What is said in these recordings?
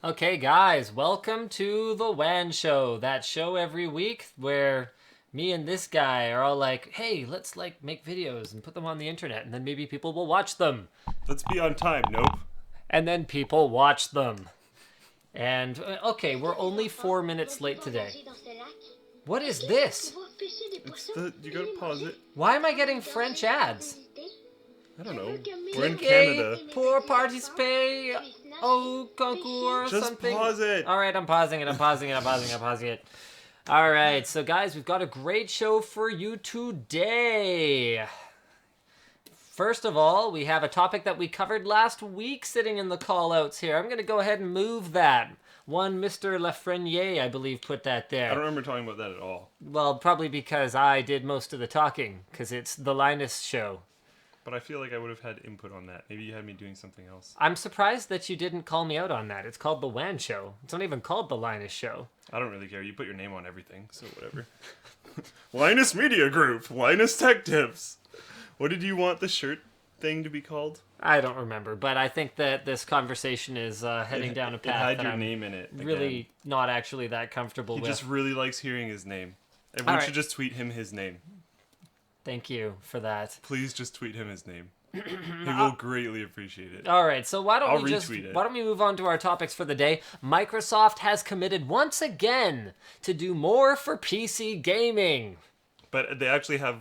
Okay, guys, welcome to the WAN Show. That show every week where me and this guy are all like, hey, let's make videos and put them on the internet, and then maybe people will watch them. Let's be on time. Nope. And then people watch them. And, okay, we're only 4 minutes late today. What is this? You gotta pause it. Why am I getting French ads? I don't know. We're in Cliquez Canada. pour participer au concours Just something. pause it. All right, I'm pausing it. All right, so guys, we've got a great show for you today. First of all, we have a topic that we covered last week sitting in the call-outs here. I'm going to go ahead and move that. One Mr. Lafreniere, I believe, put that there. I don't remember talking about that at all. Well, probably because I did most of the talking, because it's the Linus show. But I feel like I would have had input on that. Maybe you had me doing something else. I'm surprised that you didn't call me out on that. It's called the WAN Show. It's not even called the Linus Show. I don't really care. You put your name on everything, so whatever. Linus Media Group. Linus Tech Tips. What did you want the shirt thing to be called? I don't remember, but I think that this conversation is heading down a path It had that your I'm name in it. really not actually that comfortable He with. just really likes hearing his name. Everyone should just tweet him his name. Thank you for that. Please just tweet him his name. He will greatly appreciate it. All right, so why don't I'll we just retweet it. why don't we move on to our topics for the day? Microsoft has committed once again to do more for PC gaming. But they actually have...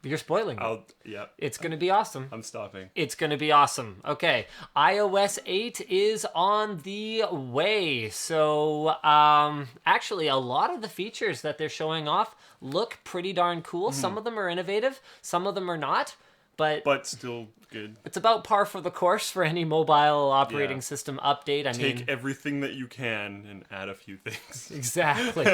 You're spoiling it. Yeah. It's going to be awesome. I'm stopping. It's going to be awesome. Okay, iOS 8 is on the way. So, actually, a lot of the features that they're showing off look pretty darn cool. Some of them are innovative, some of them are not. But still good. it's about par for the course for any mobile operating system update. I mean, Take everything that you can and add a few things. exactly.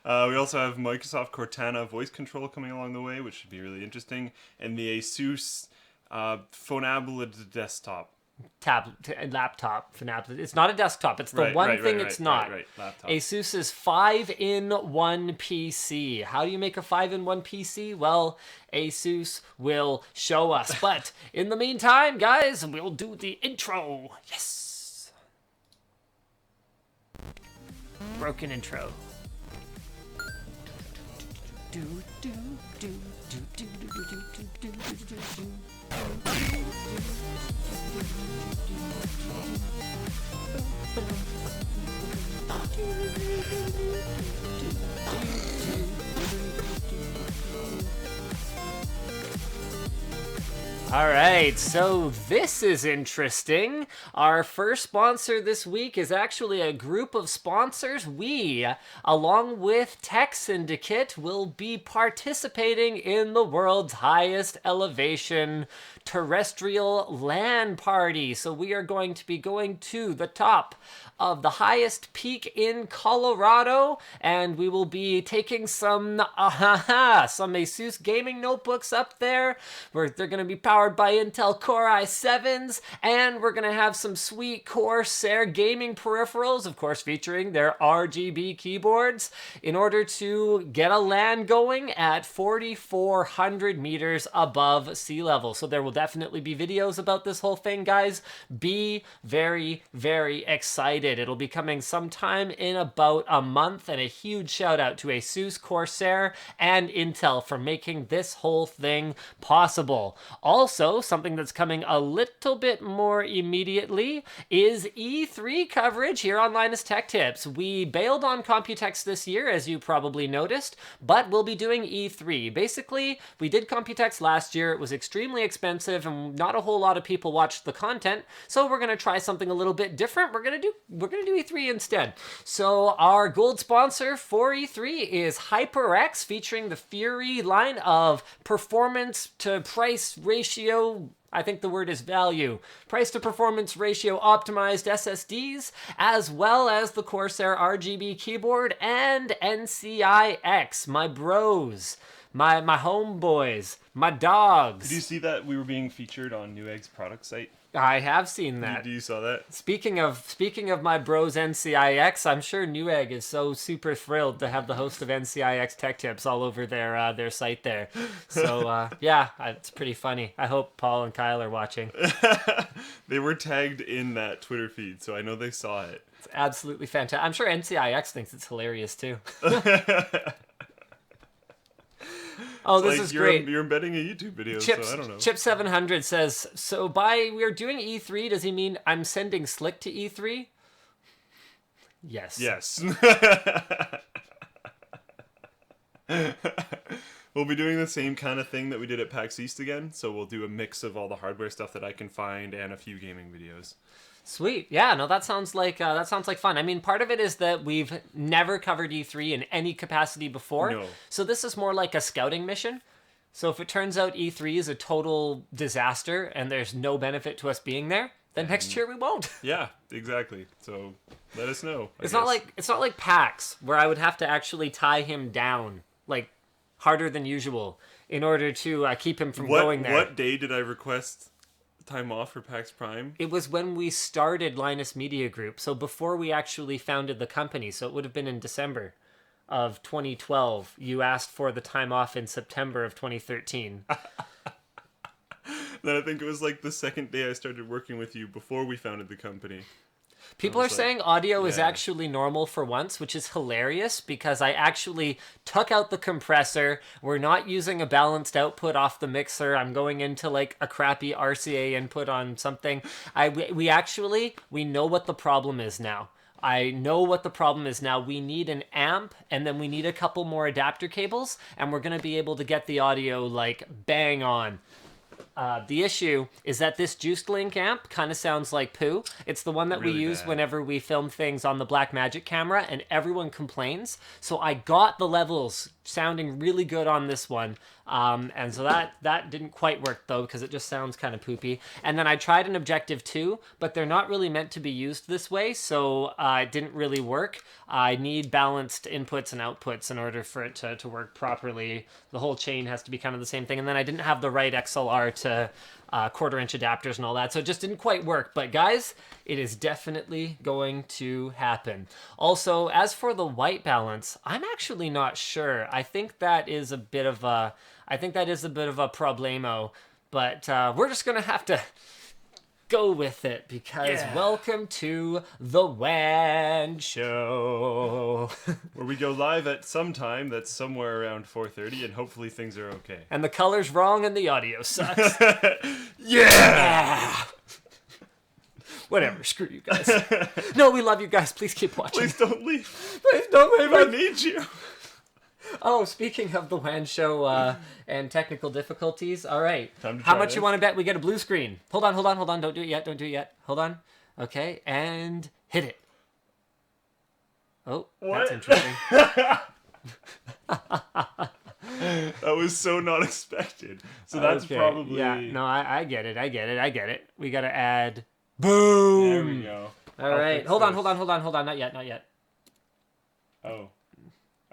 We also have Microsoft Cortana voice control coming along the way, which should be really interesting. And the Asus Phonable desktop. Laptop. It's not a desktop. It's the one thing it's not. Laptop. Asus's 5-in-1 PC. How do you make a 5-in-1 PC? Well, Asus will show us. But in the meantime, guys, we'll do the intro. Yes. Broken intro. Do do do do do do do do do do do. All right, so this is interesting. Our first sponsor this week is actually a group of sponsors. We, along with Tech Syndicate, will be participating in the world's highest elevation terrestrial LAN party. So we are going to be going to the top of the highest peak in Colorado, and we will be taking some Asus gaming notebooks up there, where they're going to be powered by Intel Core i7s, and we're going to have some sweet Corsair gaming peripherals, of course featuring their RGB keyboards, in order to get a LAN going at 4,400 meters above sea level. So there will definitely be videos about this whole thing, guys. Be very, very excited. It'll be coming sometime in about a month, and a huge shout out to Asus, Corsair, and Intel for making this whole thing possible. Also, something that's coming a little bit more immediately is E3 coverage here on Linus Tech Tips. We bailed on Computex this year, as you probably noticed, but we'll be doing E3. Basically, we did Computex last year. It was extremely expensive, and not a whole lot of people watched the content, so we're going to try something a little bit different. We're going to do E3 instead. So our gold sponsor for E3 is HyperX, featuring the Fury line of performance to price ratio, I think the word is value, price to performance ratio optimized SSDs, as well as the Corsair RGB keyboard and NCIX, my bros, my homeboys, my dogs. Did you see that we were being featured on Newegg's product site? I have seen that. You saw that? Speaking of my bros NCIX, I'm sure Newegg is so super thrilled to have the host of NCIX Tech Tips all over their site there. So yeah, it's pretty funny. I hope Paul and Kyle are watching. They were tagged in that Twitter feed, so I know they saw it. It's absolutely fantastic. I'm sure NCIX thinks it's hilarious too. Oh, this is great. You're embedding a YouTube video, so I don't know. Chip700 says, so by we're doing E3, does he mean I'm sending Slick to E3? Yes. Yes. We'll be doing the same kind of thing that we did at PAX East again, so we'll do a mix of all the hardware stuff that I can find and a few gaming videos. Sweet. Yeah, no, that sounds like fun. I mean, part of it is that we've never covered E3 in any capacity before. No. So this is more like a scouting mission. So if it turns out E3 is a total disaster and there's no benefit to us being there, then next year we won't. Yeah, exactly. So let us know. It's not like PAX where I would have to actually tie him down like harder than usual in order to keep him from going there. What day did I request time off for PAX Prime? It was when we started Linus Media Group, so before we actually founded the company, so it would have been in December of 2012. You asked for the time off in September of 2013. Then I think it was like the second day I started working with you before we founded the company. People are saying audio is actually normal for once, which is hilarious because I actually took out the compressor. We're not using a balanced output off the mixer. I'm going into like a crappy RCA input on something. We know what the problem is now. I know what the problem is now. We need an amp, and then we need a couple more adapter cables, and we're going to be able to get the audio like bang on. The issue is that this Juiced Link amp kind of sounds like poo. It's the one that we use whenever we film things on the Blackmagic camera, and everyone complains. So I got the levels sounding really good on this one. And so that didn't quite work, though, because it just sounds kind of poopy. And then I tried an Objective 2, but they're not really meant to be used this way, so it didn't really work. I need balanced inputs and outputs in order for it to work properly. The whole chain has to be kind of the same thing. And then I didn't have the right XLR to quarter-inch adapters and all that, so it just didn't quite work. But guys, it is definitely going to happen. Also, as for the white balance, I'm actually not sure. I think that is a bit of a problemo, but we're just gonna have to go with it because welcome to the WAN Show. Where we go live at some time that's somewhere around 4:30, and hopefully things are okay. And the color's wrong and the audio sucks. Yeah! Whatever, screw you guys. No, we love you guys. Please keep watching. Please don't leave. Please don't leave. I need you. Oh, speaking of the WAN Show and technical difficulties, all right. How much you want to bet we get a blue screen? Hold on. Don't do it yet. Hold on. Okay, and hit it. Oh, what? That's interesting. That was so not expected. So that's probably... Yeah, no, I get it. We got to add... Boom! There we go. All right. Hold on. Not yet. Oh.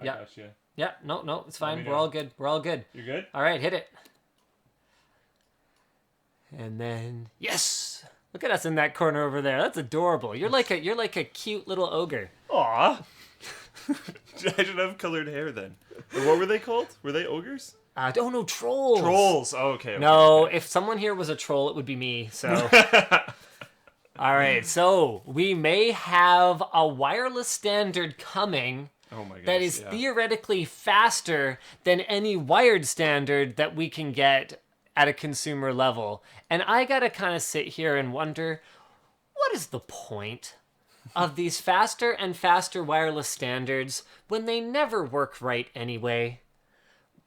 I got you. Yeah, no, it's fine. We're all good. You're good? All right, hit it. And then yes, look at us in that corner over there. That's adorable. You're like a cute little ogre. Aw. I should have colored hair then. Or what were they called? Were they ogres? Oh no, trolls. Trolls. Oh, okay. No, if someone here was a troll, it would be me. So. All right, so we may have a wireless standard coming. Oh my gosh, that is theoretically faster than any wired standard that we can get at a consumer level. And I gotta kind of sit here and wonder, what is the point of these faster and faster wireless standards when they never work right anyway?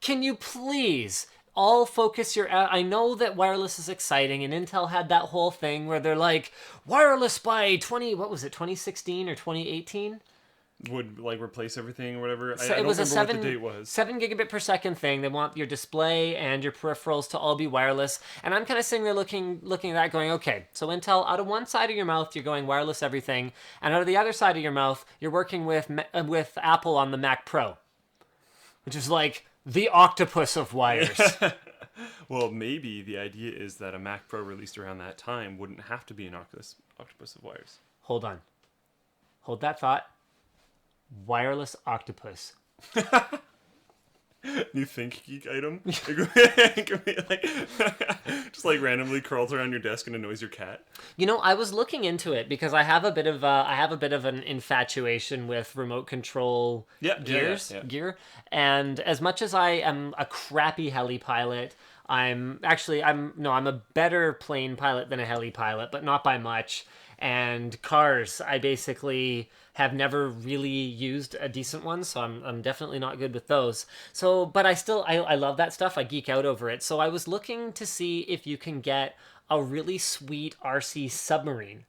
Can you please all focus your... I know that wireless is exciting, and Intel had that whole thing where they're like, wireless by 2016 or 2018? Would like replace everything or whatever. So I don't remember what the date was. 7 gigabit per second thing. They want your display and your peripherals to all be wireless. And I'm kind of sitting there looking at that going, okay, so Intel, out of one side of your mouth, you're going wireless everything. And out of the other side of your mouth, you're working with Apple on the Mac Pro. Which is like the octopus of wires. Well, maybe the idea is that a Mac Pro released around that time wouldn't have to be an octopus of wires. Hold on. Hold that thought. Wireless octopus. New Think Geek item? It could be like, just like randomly crawls around your desk and annoys your cat. You know, I was looking into it because I have a bit of an infatuation with remote control gear. And as much as I am a crappy heli pilot, I'm a better plane pilot than a heli pilot, but not by much. And cars, I basically have never really used a decent one, so I'm definitely not good with those. So, but I love that stuff. I geek out over it. So I was looking to see if you can get a really sweet RC submarine,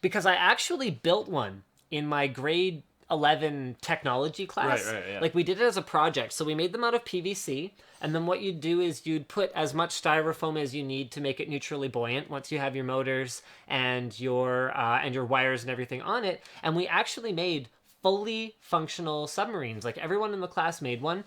because I actually built one in my grade 11 technology class. Right, yeah. Like, we did it as a project. So we made them out of PVC, and then what you'd do is you'd put as much styrofoam as you need to make it neutrally buoyant once you have your motors and your wires and everything on it. And we actually made fully functional submarines. Like, everyone in the class made one.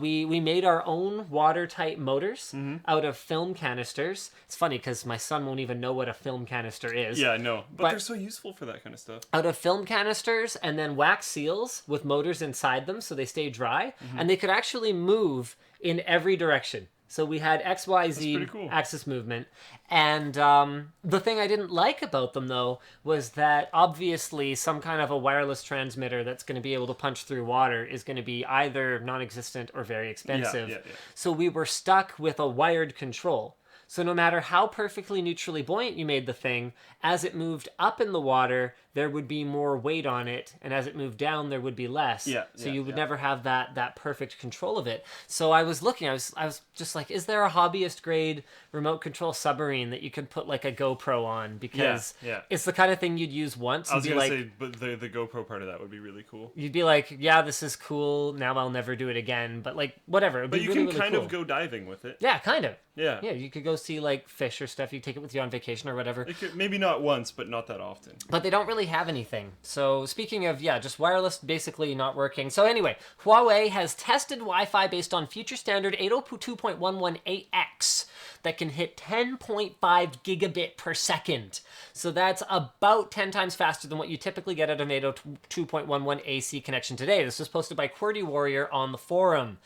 We made our own watertight motors out of film canisters. It's funny because my son won't even know what a film canister is. Yeah, I know. But they're so useful for that kind of stuff. Out of film canisters, and then wax seals with motors inside them so they stay dry. And they could actually move in every direction. So we had XYZ cool. axis movement. And the thing I didn't like about them, though, was that obviously some kind of a wireless transmitter that's going to be able to punch through water is going to be either non-existent or very expensive. Yeah. So we were stuck with a wired control. So no matter how perfectly neutrally buoyant you made the thing, as it moved up in the water, there would be more weight on it, and as it moved down, there would be less. So you would never have that perfect control of it. So I was looking, I was just like, is there a hobbyist grade remote control submarine that you could put like a GoPro on? Because it's the kind of thing you'd use once. I was going to say, but the GoPro part of that would be really cool. You'd be like, yeah, this is cool. Now I'll never do it again. But like, whatever. But you can kind of go diving with it. Yeah, kind of. Yeah. Yeah, you could go see like fish or stuff. You take it with you on vacation or whatever. Maybe not once, but not that often. But they don't really have anything. So speaking of, just wireless basically not working. So anyway, Huawei has tested Wi-Fi based on future standard 802.118x that can hit 10.5 gigabit per second. So that's about 10 times faster than what you typically get out of an 802.11 AC connection today. This was posted by qwertywarrior on the forum.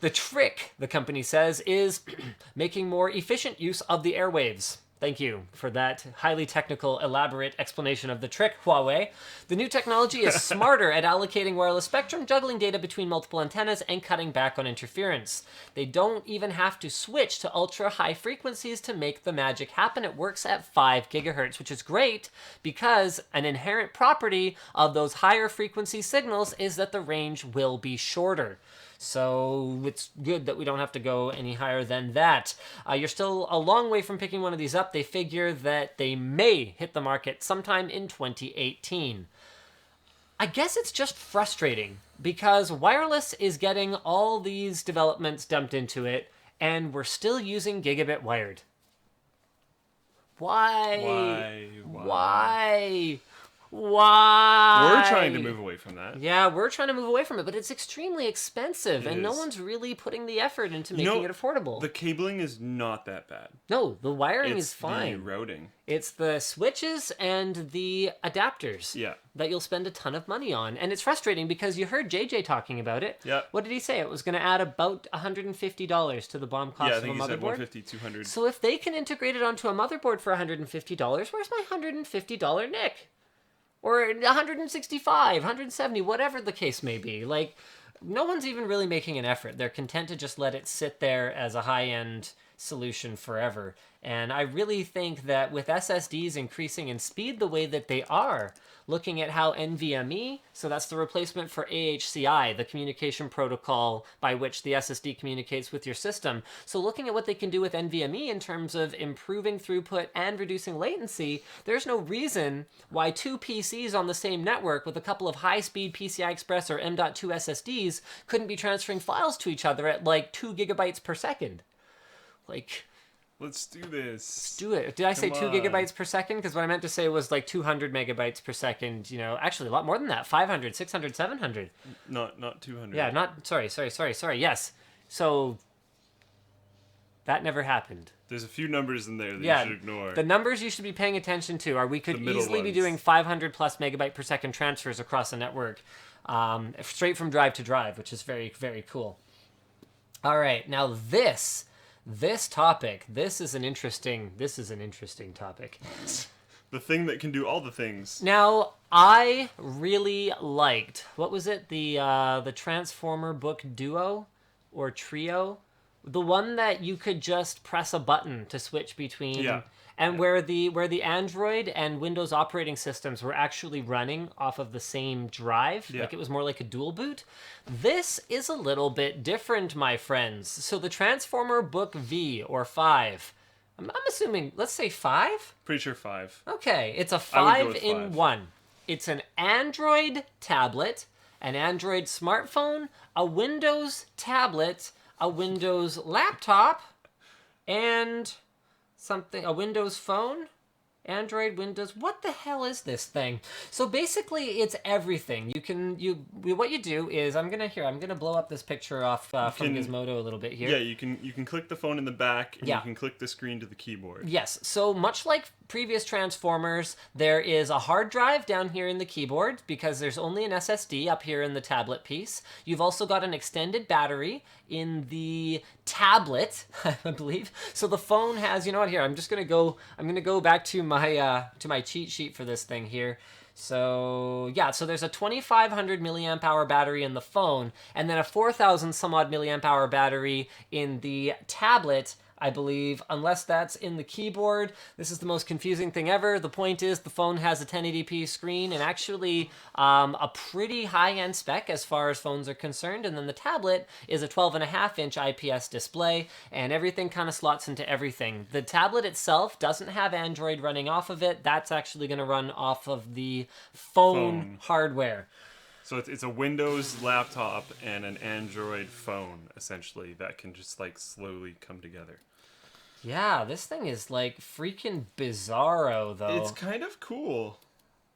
The trick, the company says, is making more efficient use of the airwaves. Thank you for that highly technical, elaborate explanation of the trick, Huawei. The new technology is smarter at allocating wireless spectrum, juggling data between multiple antennas, and cutting back on interference. They don't even have to switch to ultra-high frequencies to make the magic happen. It works at 5 gigahertz, which is great because an inherent property of those higher frequency signals is that the range will be shorter. So it's good that we don't have to go any higher than that. You're still a long way from picking one of these up. They figure that they may hit the market sometime in 2018. I guess it's just frustrating because wireless is getting all these developments dumped into it, and we're still using gigabit wired. Why? We're trying to move away from that. Yeah, we're trying to move away from it, but it's extremely expensive, and no one's really putting the effort into making it affordable. The cabling is not that bad. No, the wiring is fine. It's the routing. It's the switches and the adapters that you'll spend a ton of money on. And it's frustrating because you heard JJ talking about it. Yeah. What did he say? It was going to add about $150 to the BOM cost of a motherboard? Yeah, I think he said $150, $200. So if they can integrate it onto a motherboard for $150, where's my $150 Nick? Or 165, 170, whatever the case may be. Like, no one's even really making an effort. They're content to just let it sit there as a high-end solution forever. And I really think that with SSDs increasing in speed the way that they are, looking at how NVMe, so that's the replacement for AHCI, the communication protocol by which the SSD communicates with your system. So looking at what they can do with NVMe in terms of improving throughput and reducing latency, there's no reason why two PCs on the same network with a couple of high-speed PCI Express or M.2 SSDs couldn't be transferring files to each other at like 2 gigabytes per second. Like, let's do this. Let's do it. Did I say 2 gigabytes per second? Because what I meant to say was like 200 megabytes per second. You know, actually a lot more than that. 500, 600, 700. Not 200. Yeah, not. Sorry. Yes. So That never happened. There's a few numbers in there that Yeah, you should ignore. the numbers you should be paying attention to are we could The middle easily be ones. doing 500 plus megabyte per second transfers across the network, straight from drive to drive, which is very, very cool. All right, now this topic, this is an interesting topic. The thing that can do all the things. Now, I really liked, what was it, the Transformer book Duo or Trio? The one that you could just press a button to switch between, and where the Android and Windows operating systems were actually running off of the same drive, like it was more like a dual boot. This is a little bit different, my friends. So the Transformer book V or 5, I'm assuming, let's say 5? Pretty sure 5. Okay, it's a I would go 5 with in 5. 1. It's an Android tablet, an Android smartphone, a Windows tablet, a Windows laptop, and a Windows phone. Android, Windows, what the hell is this thing? So basically, it's everything. What you do is, I'm gonna blow up this picture off from Gizmodo a little bit here. Yeah, you can click the phone in the back, and Yeah. you can click the screen to the keyboard. Yes, so much like previous Transformers, there is a hard drive down here in the keyboard because there's only an SSD up here in the tablet piece. You've also got an extended battery in the tablet, I believe. So the phone has, you know what, here, I'm gonna go back to my cheat sheet for this thing here. So yeah, so there's a 2500 milliamp hour battery in the phone, and then a 4000 some odd milliamp hour battery in the tablet, I believe, unless that's in the keyboard. This is the most confusing thing ever. The point is the phone has a 1080p screen and actually a pretty high-end spec as far as phones are concerned, and then the tablet is a 12.5-inch IPS display, and everything kind of slots into everything. The tablet itself doesn't have Android running off of it. That's actually going to run off of the phone hardware. So it's a Windows laptop and an Android phone, essentially, that can just like slowly come together. Yeah, this thing is like freaking bizarro, though. It's kind of cool.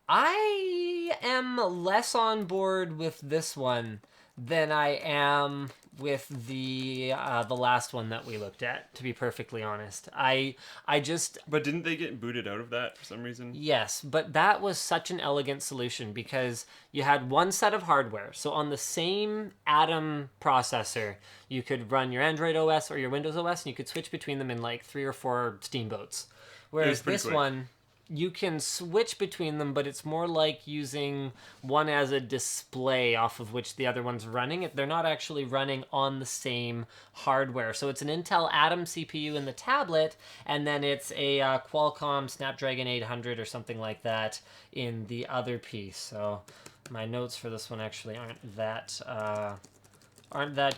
I am less on board with this one than I am with the last one that we looked at, to be perfectly honest. I just... But didn't they get booted out of that for some reason? Yes, but that was such an elegant solution because you had one set of hardware. So on the same Atom processor, you could run your Android OS or your Windows OS, and you could switch between them in like 3 or 4 steamboats. Whereas this quick. one, you can switch between them, but it's more like using one as a display off of which the other one's running. They're not actually running on the same hardware. So it's an Intel Atom CPU in the tablet, and then it's a Qualcomm Snapdragon 800 or something like that in the other piece. So my notes for this one actually aren't that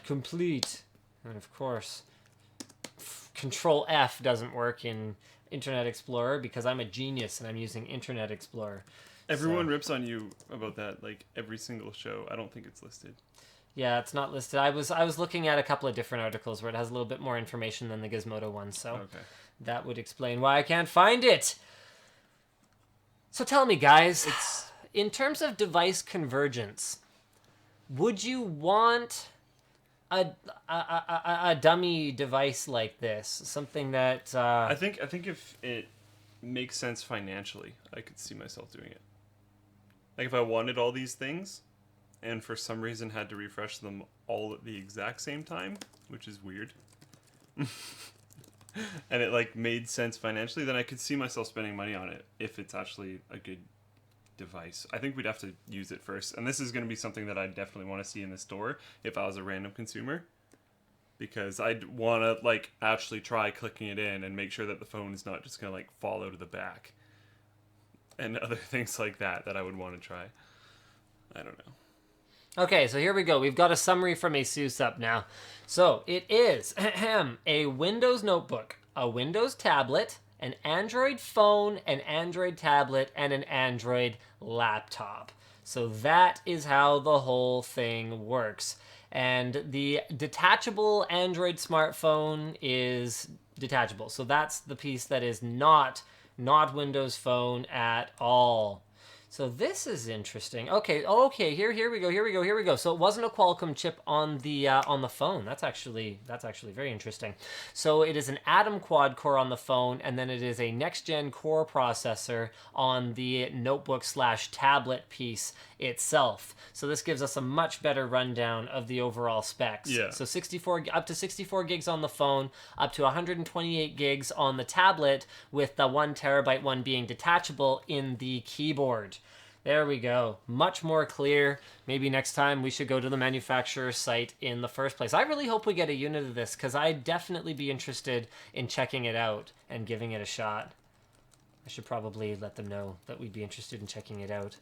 complete. And of course, Control F doesn't work in Internet Explorer because I'm a genius and I'm using Internet Explorer. Everyone rips on you about that, like every single show. I don't think it's listed. Yeah, it's not listed. I was looking at a couple of different articles where it has a little bit more information than the Gizmodo one, so that would explain why I can't find it. So tell me, guys, in terms of device convergence, would you want a dummy device like this, something that I think if it makes sense financially, I could see myself doing it. Like if I wanted all these things and for some reason had to refresh them all at the exact same time, which is weird, and it like made sense financially, then I could see myself spending money on it if it's actually a good device. I think we'd have to use it first, and this is going to be something that I definitely want to see in the store if I was a random consumer, because I'd want to like actually try clicking it in and make sure that the phone is not just going to like fall out of the back and other things like that I would want to try. I don't know. Okay, so here we go. We've got a summary from Asus up now. So it is a Windows notebook, a Windows tablet, an Android phone, an Android tablet, and an Android laptop. So that is how the whole thing works. And the detachable Android smartphone is detachable. So that's the piece that is not Windows Phone at all. So this is interesting. Okay, here we go. So it wasn't a Qualcomm chip on the phone. That's actually very interesting. So it is an Atom quad core on the phone, and then it is a next gen core processor on the notebook / tablet piece itself. So this gives us a much better rundown of the overall specs. Yeah. So up to 64 gigs on the phone, up to 128 gigs on the tablet, with the 1 terabyte one being detachable in the keyboard. There we go. Much more clear. Maybe next time we should go to the manufacturer's site in the first place. I really hope we get a unit of this, because I'd definitely be interested in checking it out and giving it a shot. I should probably let them know that we'd be interested in checking it out.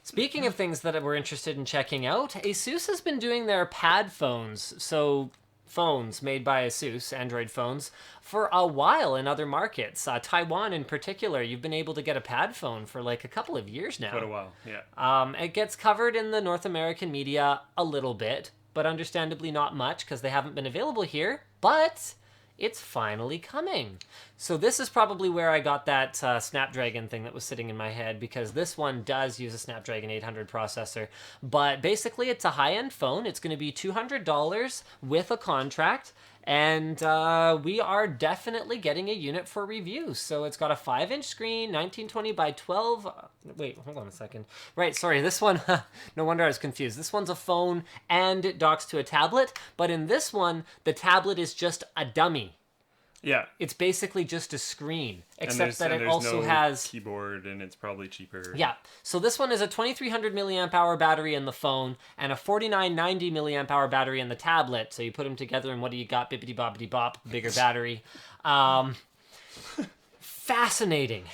Speaking of things that we're interested in checking out, Asus has been doing their pad phones, so phones made by Asus, Android phones, for a while in other markets. Taiwan in particular, you've been able to get a pad phone for like a couple of years now. Quite a while, yeah. It gets covered in the North American media a little bit, but understandably not much because they haven't been available here, but it's finally coming. So this is probably where I got that Snapdragon thing that was sitting in my head, because this one does use a Snapdragon 800 processor. But basically, it's a high-end phone. It's going to be $200 with a contract. And we are definitely getting a unit for review. So it's got a 5-inch screen, 1920 by 12. Wait, hold on a second. Right, sorry, this one, no wonder I was confused. This one's a phone and it docks to a tablet. But in this one, the tablet is just a dummy. Yeah. It's basically just a screen, except that it there's also no has keyboard, and it's probably cheaper. Yeah. So this one is a 2300 milliamp hour battery in the phone and a 4990 milliamp hour battery in the tablet. So you put them together, and what do you got? Bippity boppity bop, bigger battery. Fascinating.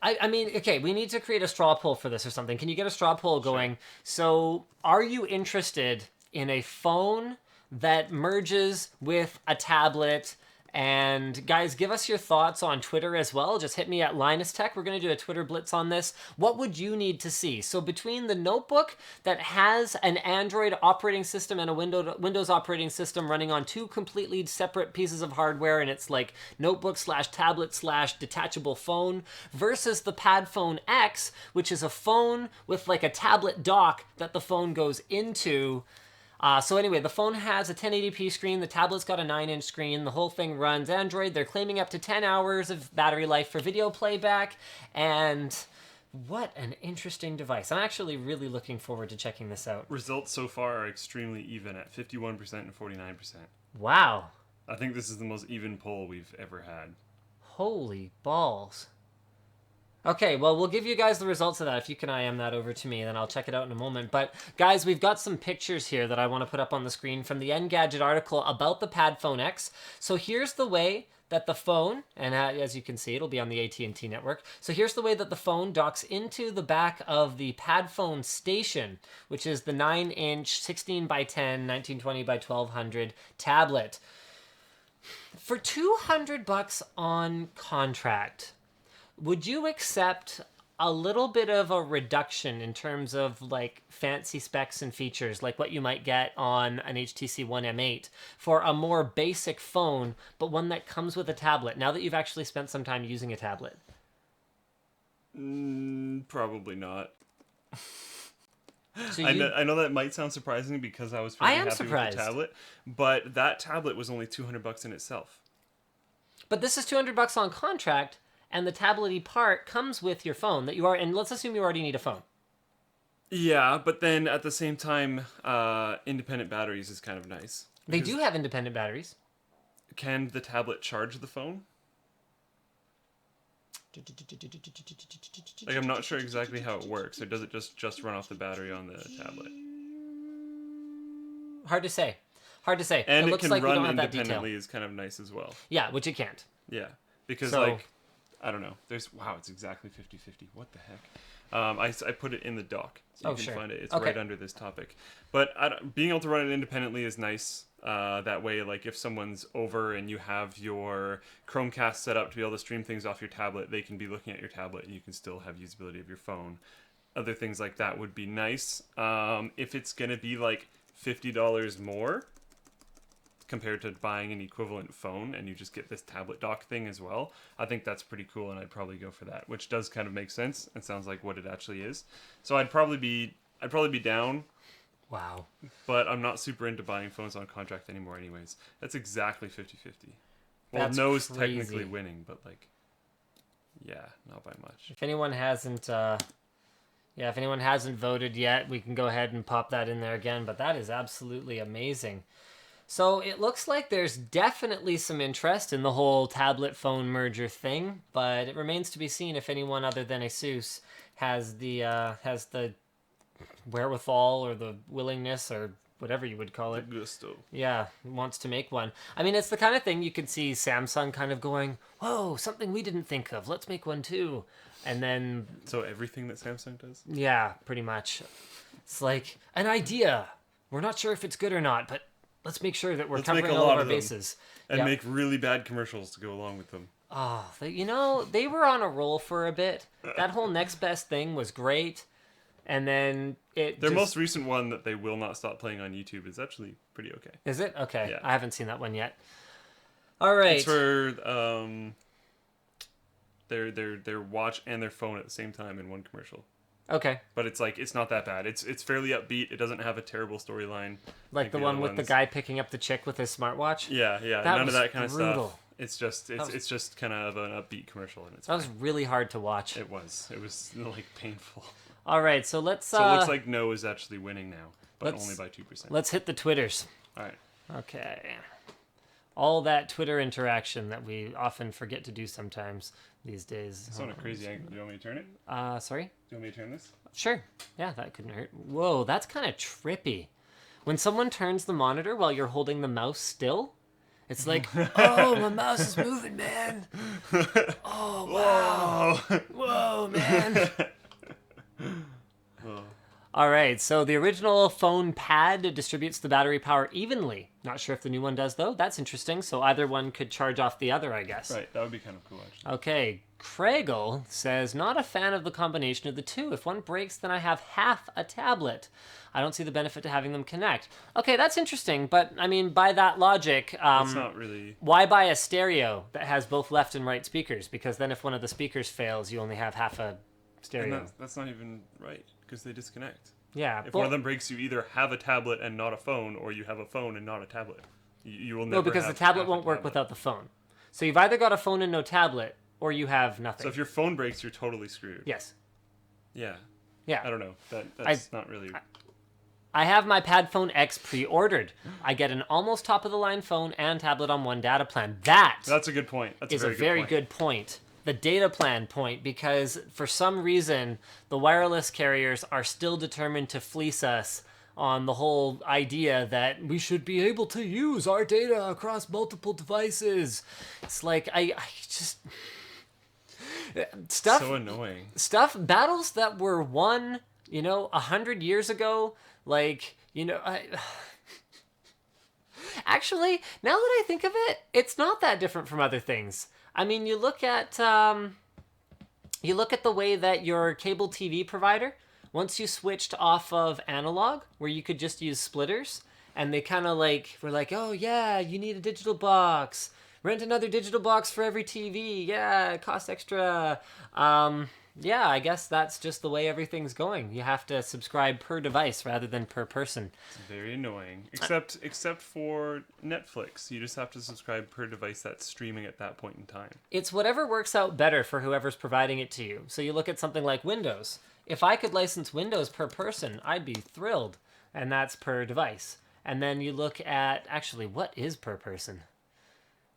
I mean, okay, we need to create a straw poll for this or something. Can you get a straw poll going? Sure. So, are you interested in a phone that merges with a tablet? And guys, give us your thoughts on Twitter as well. Just hit me at Linus Tech. We're going to do a Twitter blitz on this. What would you need to see? So between the notebook that has an Android operating system and a Windows operating system running on two completely separate pieces of hardware, and it's like notebook / tablet / detachable phone, versus the Padfone X, which is a phone with like a tablet dock that the phone goes into. So anyway, the phone has a 1080p screen, the tablet's got a 9-inch screen, the whole thing runs Android. They're claiming up to 10 hours of battery life for video playback, and what an interesting device. I'm actually really looking forward to checking this out. Results so far are extremely even at 51% and 49%. Wow. I think this is the most even poll we've ever had. Holy balls. Okay, well, we'll give you guys the results of that. If you can IM that over to me, then I'll check it out in a moment. But, guys, we've got some pictures here that I want to put up on the screen from the Engadget article about the Padfone X. So here's the way that the phone, and as you can see, it'll be on the AT&T network. So here's the way that the phone docks into the back of the Padfone Station, which is the 9-inch, 16 by 10, 1920 by 1200 tablet. For $200 on contract, would you accept a little bit of a reduction in terms of like fancy specs and features, like what you might get on an HTC One M8, for a more basic phone, but one that comes with a tablet, now that you've actually spent some time using a tablet? Probably not. So I know that might sound surprising because I was pretty happy surprised with the tablet, but that tablet was only $200 in itself. But this is $200 on contract, and the tablet-y part comes with your phone that you are, and let's assume you already need a phone. Yeah, but then at the same time, independent batteries is kind of nice. They do have independent batteries. Can the tablet charge the phone? Like, I'm not sure exactly how it works. Or does it just run off the battery on the tablet? Hard to say. Hard to say. And it it looks can like we run don't have that independently detail. is kind of nice as well. Yeah, which it can't. Yeah, because So- like, I don't know. Wow, it's exactly 50-50. What the heck? I put it in the dock, so you can find it. It's Okay. right under this topic. But being able to run it independently is nice. That way, like if someone's over and you have your Chromecast set up to be able to stream things off your tablet, they can be looking at your tablet and you can still have usability of your phone. Other things like that would be nice. If it's going to be like $50 more, compared to buying an equivalent phone and you just get this tablet dock thing as well. I think that's pretty cool, and I'd probably go for that, which does kind of make sense and sounds like what it actually is. So I'd probably be down. Wow. But I'm not super into buying phones on contract anymore anyways. That's exactly 50-50. Well, That's no is crazy. technically winning, but like, yeah, not by much. If anyone hasn't, if anyone hasn't voted yet, we can go ahead and pop that in there again. But that is absolutely amazing. So it looks like there's definitely some interest in the whole tablet phone merger thing, but it remains to be seen if anyone other than Asus has the wherewithal or the willingness or whatever you would call it. Gusto. Yeah, wants to make one. I mean, it's the kind of thing you could see Samsung kind of going, whoa, something we didn't think of. Let's make one too. And then... So everything that Samsung does? Yeah, pretty much. It's like, an idea. We're not sure if it's good or not, but let's make sure that we're covering all of our bases. And make really bad commercials to go along with them. Oh, they were on a roll for a bit. That whole next best thing was great. And then Their most recent one that they will not stop playing on YouTube is actually pretty okay. Is it? Okay. Yeah. I haven't seen that one yet. All right. It's for their watch and their phone at the same time in one commercial. Okay. But it's not that bad. It's fairly upbeat. It doesn't have a terrible storyline. Like the one with the guy picking up the chick with his smartwatch? Yeah. That None of that kind of brutal. stuff. It's just kind of an upbeat commercial, and it's That was really hard to watch. It was like painful. All right, so let's... So it looks like no is actually winning now, but only by 2%. Let's hit the Twitters. All right. Okay. All that Twitter interaction that we often forget to do sometimes these days. It's on a crazy angle. Do you want me to turn it? Sorry? Do you want me to turn this? Sure. Yeah, that couldn't hurt. Whoa, that's kind of trippy. When someone turns the monitor while you're holding the mouse still, it's like, oh, my mouse is moving, man. Oh, wow. Whoa, man. All right, so the original phone pad distributes the battery power evenly. Not sure if the new one does, though. That's interesting. So either one could charge off the other, I guess. Right, that would be kind of cool, actually. Okay, Craigle says, not a fan of the combination of the two. If one breaks, then I have half a tablet. I don't see the benefit to having them connect. Okay, that's interesting, but, I mean, by that logic... it's not really... Why buy a stereo that has both left and right speakers? Because then if one of the speakers fails, you only have half a stereo. And that's not even right, because they disconnect. Yeah. If one of them breaks, you either have a tablet and not a phone, or you have a phone and not a tablet. You will never No, because the tablet won't work without the phone. So you've either got a phone and no tablet, or you have nothing. So if your phone breaks, you're totally screwed. Yes. Yeah. Yeah. I don't know. That's not really... I have my Padfone X pre-ordered. I get an almost top-of-the-line phone and tablet on one data plan. That's a good point. That's a very good point. The data plan point, because for some reason, the wireless carriers are still determined to fleece us on the whole idea that we should be able to use our data across multiple devices. It's like, I just... Stuff... So annoying. Battles that were won, 100 years ago, Actually, now that I think of it, it's not that different from other things. I mean, you look at the way that your cable TV provider, once you switched off of analog, where you could just use splitters, and they kind of were like, oh yeah, you need a digital box. Rent another digital box for every TV. Yeah, it costs extra. Yeah, I guess that's just the way everything's going. You have to subscribe per device rather than per person. It's very annoying. Except for Netflix. You just have to subscribe per device that's streaming at that point in time. It's whatever works out better for whoever's providing it to you. So you look at something like Windows. If I could license Windows per person, I'd be thrilled. And that's per device. And then you look at... Actually, what is per person?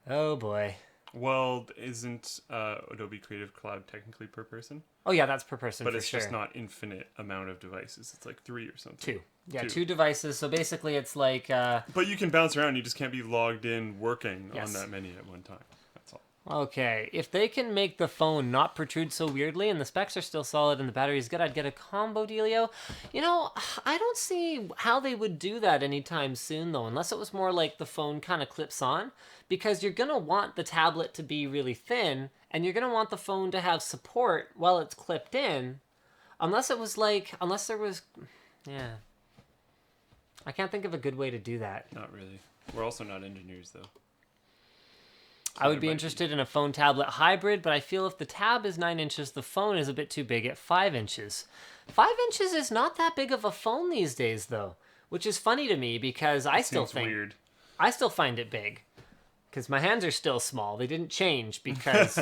Oh, boy. Well, isn't Adobe Creative Cloud technically per person? Oh, yeah, that's per person, but for it's sure. just not infinite amount of devices. It's like 3 or something. 2. Yeah, 2 devices. So basically it's like... But you can bounce around. You just can't be logged in working Yes. on that many at one time. That's all. Okay, if they can make the phone not protrude so weirdly and the specs are still solid and the battery's good, I'd get a combo dealio. I don't see how they would do that anytime soon, though, unless it was more like the phone kind of clips on, because you're going to want the tablet to be really thin, and you're going to want the phone to have support while it's clipped in, unless there was... Yeah. I can't think of a good way to do that. Not really. We're also not engineers, though. I would be interested in a phone-tablet hybrid, but I feel if the tab is 9 inches, the phone is a bit too big at 5 inches. 5 inches is not that big of a phone these days, though, which is funny to me because I still find it big because my hands are still small. They didn't change because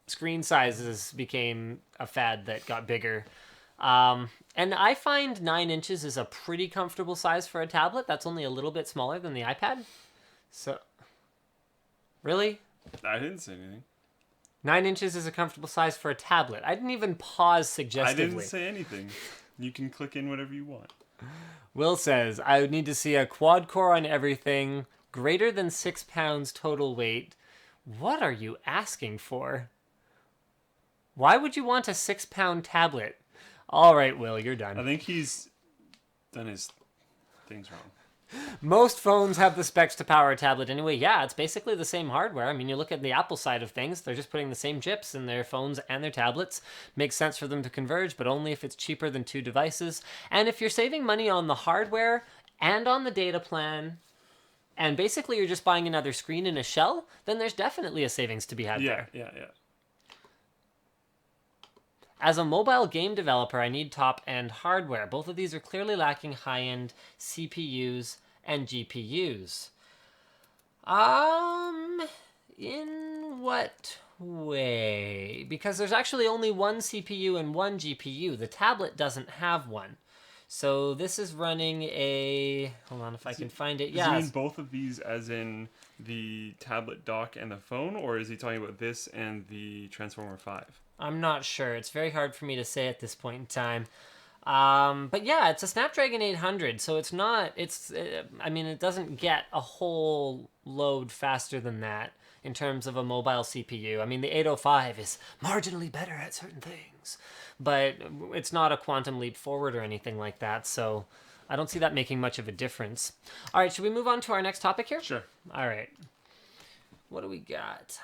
screen sizes became a fad that got bigger. And I find 9 inches is a pretty comfortable size for a tablet. That's only a little bit smaller than the iPad. So... Really? I didn't say anything. 9 inches is a comfortable size for a tablet. I didn't even pause suggestively. I didn't say anything. You can click in whatever you want. Will says, I would need to see a quad core on everything, greater than 6 pounds total weight. What are you asking for? Why would you want a 6-pound tablet? All right, Will, you're done. I think he's done his things wrong. Most phones have the specs to power a tablet anyway. Yeah, it's basically the same hardware. I mean, you look at the Apple side of things, they're just putting the same chips in their phones and their tablets. Makes sense for them to converge, but only if it's cheaper than 2 devices. And if you're saving money on the hardware and on the data plan, and basically you're just buying another screen in a shell, then there's definitely a savings to be had there. Yeah. As a mobile game developer, I need top-end hardware. Both of these are clearly lacking high-end CPUs and GPUs. In what way? Because there's actually only one CPU and one GPU. The tablet doesn't have one. So this is running a... Hold on if I can find it. Does he mean both of these as in the tablet dock and the phone? Or is he talking about this and the Transformer 5? I'm not sure. It's very hard for me to say at this point in time. But yeah, it's a Snapdragon 800, so it's not... I mean, it doesn't get a whole load faster than that in terms of a mobile CPU. I mean, the 805 is marginally better at certain things, but it's not a quantum leap forward or anything like that, so I don't see that making much of a difference. All right, should we move on to our next topic here? Sure. All right. What do we got?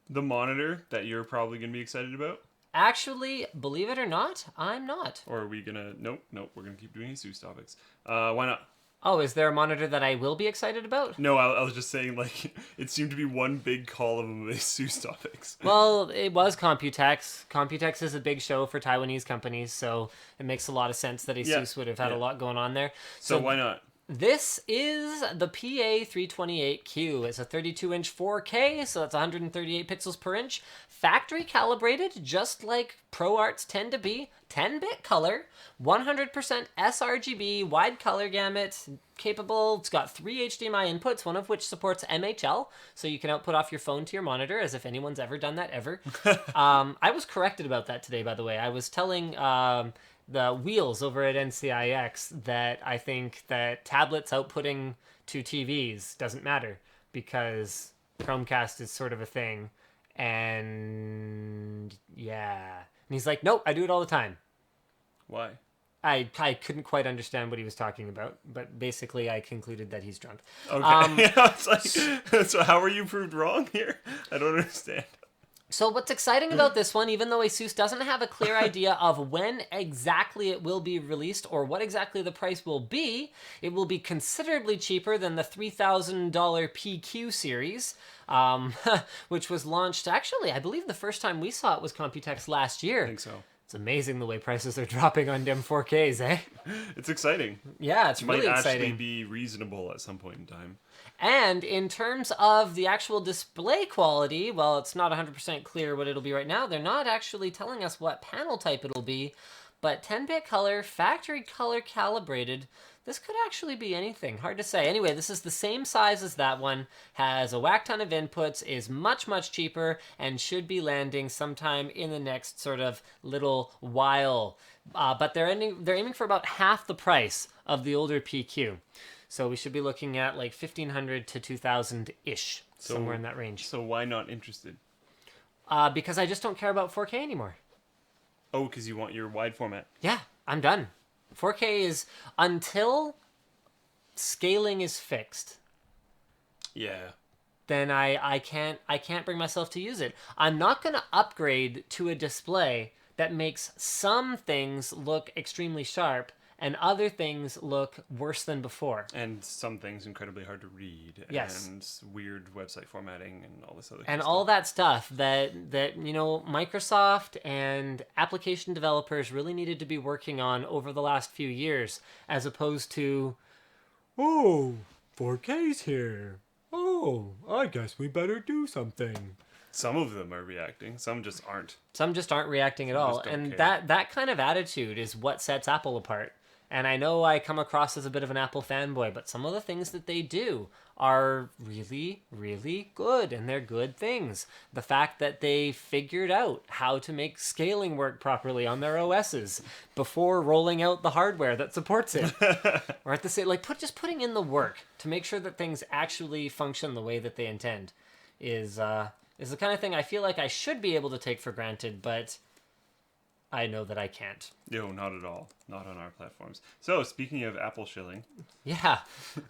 The monitor that you're probably going to be excited about? Actually, believe it or not, I'm not. Or are we going to... Nope, we're going to keep doing Asus topics. Why not? Oh, is there a monitor that I will be excited about? No, I was just saying, like, it seemed to be one big column of Asus topics. Well, it was Computex. Computex is a big show for Taiwanese companies, so it makes a lot of sense that Asus would have had a lot going on there. So why not? This is the PA328Q. It's a 32-inch 4K, so that's 138 pixels per inch. Factory calibrated, just like ProArts tend to be. 10-bit color, 100% sRGB, wide color gamut, capable. It's got 3 HDMI inputs, one of which supports MHL, so you can output off your phone to your monitor, as if anyone's ever done that ever. I was corrected about that today, by the way. I was telling... the wheels over at NCIX that I think that tablets outputting to TVs doesn't matter because Chromecast is sort of a thing. And yeah. And he's like, nope, I do it all the time. Why? I couldn't quite understand what he was talking about, but basically I concluded that he's drunk. Okay. It's like, so how are you proved wrong here? I don't understand. So what's exciting about this one, even though Asus doesn't have a clear idea of when exactly it will be released or what exactly the price will be, it will be considerably cheaper than the $3,000 PQ series, which was launched, actually, I believe the first time we saw it was Computex last year. I think so. It's amazing the way prices are dropping on them 4Ks, eh? It's exciting. Yeah, it's really exciting. Might actually be reasonable at some point in time. And in terms of the actual display quality, well, it's not 100% clear what it'll be right now. They're not actually telling us what panel type it'll be, but 10-bit color, factory color calibrated, this could actually be anything. Hard to say. Anyway, this is the same size as that one, has a whack ton of inputs, is much, much cheaper, and should be landing sometime in the next sort of little while. But they're aiming for about half the price of the older PQ. So we should be looking at like $1,500 to $2,000-ish, somewhere in that range. So why not interested? Because I just don't care about 4K anymore. Oh, because you want your wide format. Yeah, I'm done. 4K is until scaling is fixed. Yeah. Then I can't bring myself to use it. I'm not going to upgrade to a display that makes some things look extremely sharp and other things look worse than before. And some things incredibly hard to read. Yes. And weird website formatting and all this other And stuff. all that stuff that Microsoft and application developers really needed to be working on over the last few years, as opposed to, oh, 4K's here. Oh, I guess we better do something. Some of them are reacting. Some just aren't. Some just aren't reacting at all. just don't And care. that kind of attitude is what sets Apple apart. And I know I come across as a bit of an Apple fanboy, but some of the things that they do are really, really good, and they're good things. The fact that they figured out how to make scaling work properly on their OSs before rolling out the hardware that supports it. Or at the same, like putting in the work to make sure that things actually function the way that they intend is the kind of thing I feel like I should be able to take for granted, but I know that I can't. No, not at all. Not on our platforms. So, speaking of Apple shilling. Yeah,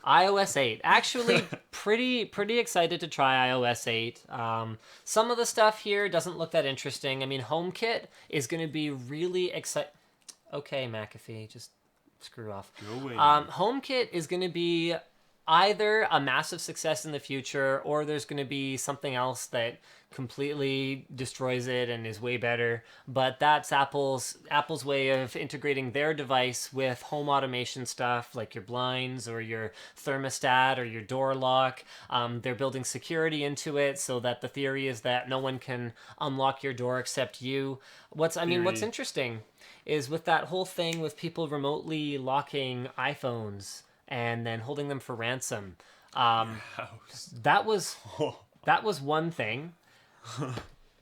iOS 8. Actually, pretty excited to try iOS 8. Some of the stuff here doesn't look that interesting. I mean, HomeKit is going to be really exciting. Okay, McAfee, just screw off. Go away. HomeKit is going to be either a massive success in the future, or there's going to be something else that completely destroys it and is way better. But that's Apple's way of integrating their device with home automation stuff like your blinds or your thermostat or your door lock. They're building security into it so that the theory is that no one can unlock your door except you. What's interesting is with that whole thing with people remotely locking iPhones and then holding them for ransom. That was one thing.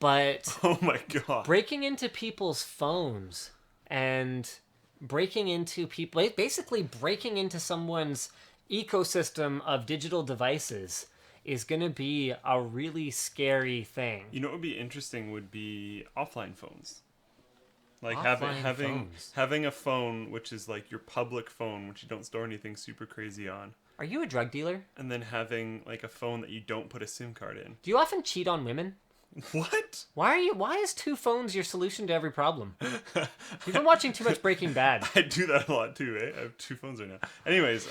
But Oh my god. breaking into people's phones and basically breaking into someone's ecosystem of digital devices is going to be a really scary thing. You know what would be interesting would be offline phones. Like Offline phones. having a phone which is like your public phone, which you don't store anything super crazy on, Are you a drug dealer? and then having like a phone that you don't put a SIM card in. Do you often cheat on women? What? Why is 2 phones your solution to every problem? You've been watching too much Breaking Bad. I do that a lot too, eh? I have 2 phones right now. Anyways,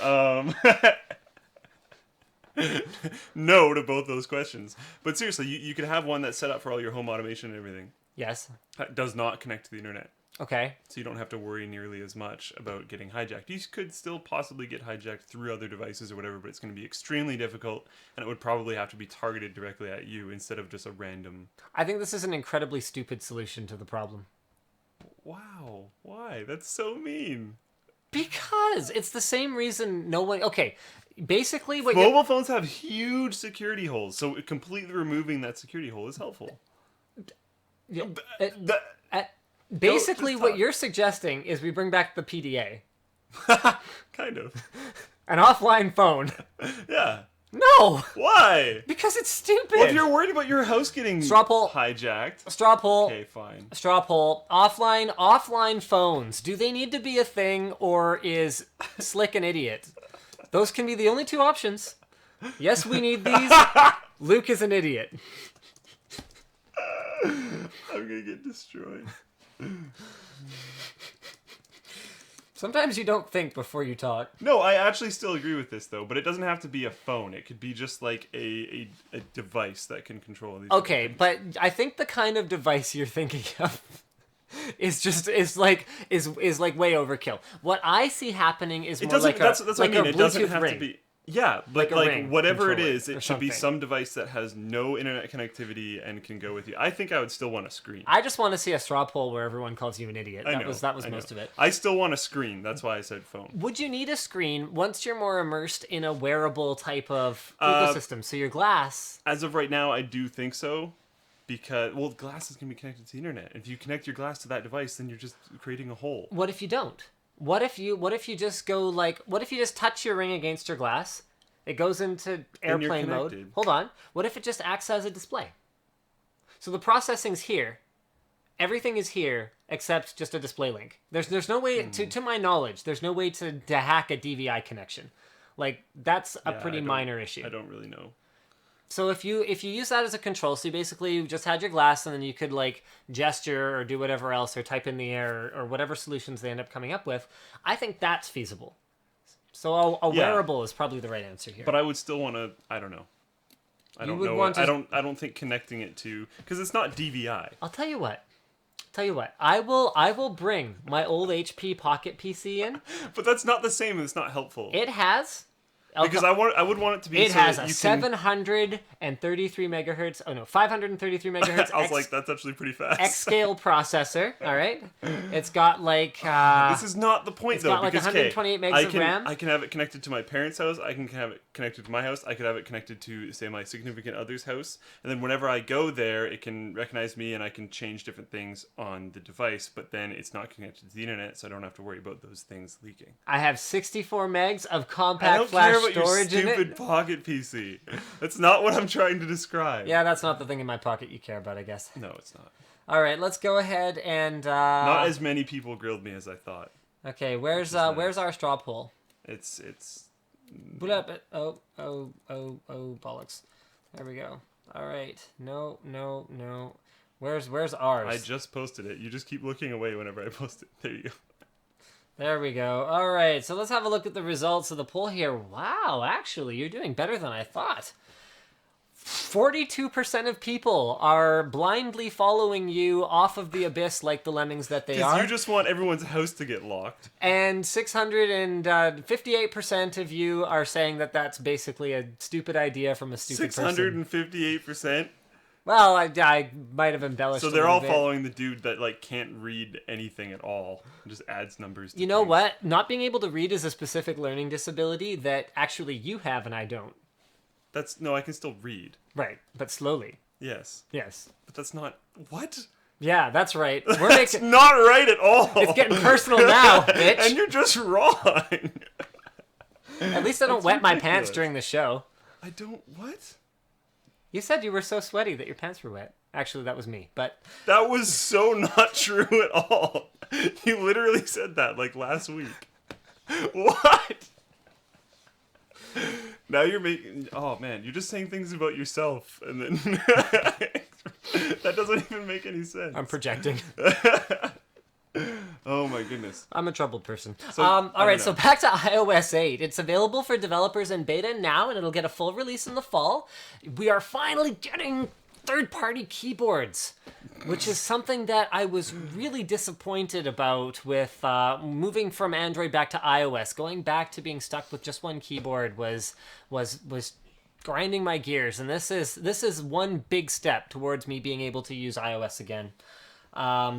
no to both those questions. But seriously, you could have one that's set up for all your home automation and everything. Yes. That does not connect to the internet. Okay. So you don't have to worry nearly as much about getting hijacked. You could still possibly get hijacked through other devices or whatever, but it's going to be extremely difficult, and it would probably have to be targeted directly at you instead of just a random... I think this is an incredibly stupid solution to the problem. Wow. Why? That's so mean. Because it's the same reason no one... Okay, basically what Mobile phones have huge security holes, so completely removing that security hole is helpful. Basically, just what talk. you're suggesting is we bring back the PDA. Kind of. An offline phone. Yeah. No! Why? Because it's stupid! Well, if you're worried about your house getting Strawpoll. hijacked... Strawpoll. Okay, fine. Strawpoll. Offline phones. Do they need to be a thing, or is Slick an idiot? Those can be the only 2 options. Yes, we need these. Luke is an idiot. I'm gonna get destroyed. Sometimes you don't think before you talk. No, I actually still agree with this, though, but it doesn't have to be a phone. It could be just like a device that can control these. Okay, but I think the kind of device you're thinking of is like way overkill. What I see happening is It more doesn't. like That's a what like I mean. a It doesn't Bluetooth have ring. to be. Yeah, but Like a like ring whatever it controller is, or it should be something. some device that has no internet connectivity and can go with you. I think I would still want a screen. I just want to see a straw poll where everyone calls you an idiot. I That know, was I know. most of it. I still want a screen. That's why I said phone. Would you need a screen once you're more immersed in a wearable type of ecosystem? So your glass. As of right now, I do think so. Because, well, glass is going to be connected to the internet. If you connect your glass to that device, then you're just creating a hole. What if you don't? What if you just go like? What if you just touch your ring against your glass? It goes into you're airplane mode. connected. Hold on. What if it just acts as a display? So the processing's here. Everything is here except just a display link. There's no way to my knowledge, there's no way to hack a DVI connection. Like that's a Yeah, pretty I don't- minor issue. I don't really know. So if you use that as a control, so you basically just had your glass and then you could like gesture or do whatever else or type in the air or whatever solutions they end up coming up with, I think that's feasible. So a wearable is probably the right answer here. But I would still want to. I don't know. I don't know. I don't think connecting it to, because it's not DVI. I'll tell you what. I will bring my old HP Pocket PC in. But that's not the same. And it's not helpful. It has. Because I would want it to be. It has a 733 megahertz. Oh no, 533 megahertz. I was like, that's actually pretty fast. X-scale processor. All right. It's got like. This is not the point though. It's got like 128 megs of RAM. I can have it connected to my parents' house. I can have it connected to my house. I could have it connected to, say, my significant other's house. And then whenever I go there, it can recognize me and I can change different things on the device. But then it's not connected to the internet, so I don't have to worry about those things leaking. I have 64 megs of compact flash storage in it. Stupid Pocket PC. That's not what I'm trying to describe. Yeah, that's not the thing in my pocket you care about, I guess. No, it's not. All right, let's go ahead and. Not as many people grilled me as I thought. Okay, where's our Strawpoll? It's. Oh, bollocks. There we go. All right. No. Where's ours? I just posted it. You just keep looking away whenever I post it. There you go. There we go. All right, so let's have a look at the results of the poll here. Wow, actually, you're doing better than I thought. 42% of people are blindly following you off of the abyss like the lemmings that they are. Because you just want everyone's house to get locked. And 658% of you are saying that that's basically a stupid idea from a stupid person. 658%? Well, I might have embellished. So they're all following the dude that like can't read anything at all, just adds numbers. You know what? Not being able to read is a specific learning disability that actually you have and I don't. No, I can still read. Right, but slowly. Yes. But that's not what. Yeah, that's right. That's not right at all. It's getting personal now, bitch. And you're just wrong. At least I don't wet my pants during the show. I don't what? You said you were so sweaty that your pants were wet. Actually, that was me, but... That was so not true at all. You literally said that, like, last week. What? Now you're making... Oh, man, you're just saying things about yourself, and then... That doesn't even make any sense. I'm projecting. Oh my goodness. I'm a troubled person. So, all right, so back to iOS 8. It's available for developers in beta now, and it'll get a full release in the fall. We are finally getting third-party keyboards, which is something that I was really disappointed about with moving from Android back to iOS. Going back to being stuck with just one keyboard was grinding my gears, and this is one big step towards me being able to use iOS again.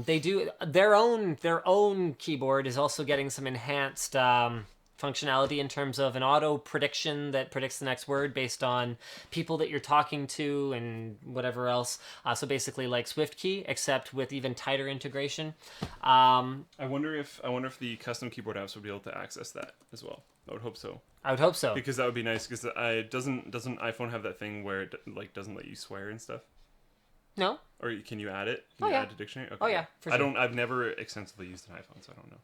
They do their own keyboard is also getting some enhanced functionality in terms of an auto prediction that predicts the next word based on people that you're talking to and whatever else. So basically like SwiftKey, except with even tighter integration. I wonder if the custom keyboard apps would be able to access that as well. I would hope so. I would hope so. Because that would be nice. Because doesn't iPhone have that thing where it like doesn't let you swear and stuff? No. Or can you add it? Can you add a dictionary? Okay. Oh yeah, for sure. I've never extensively used an iPhone, so I don't know.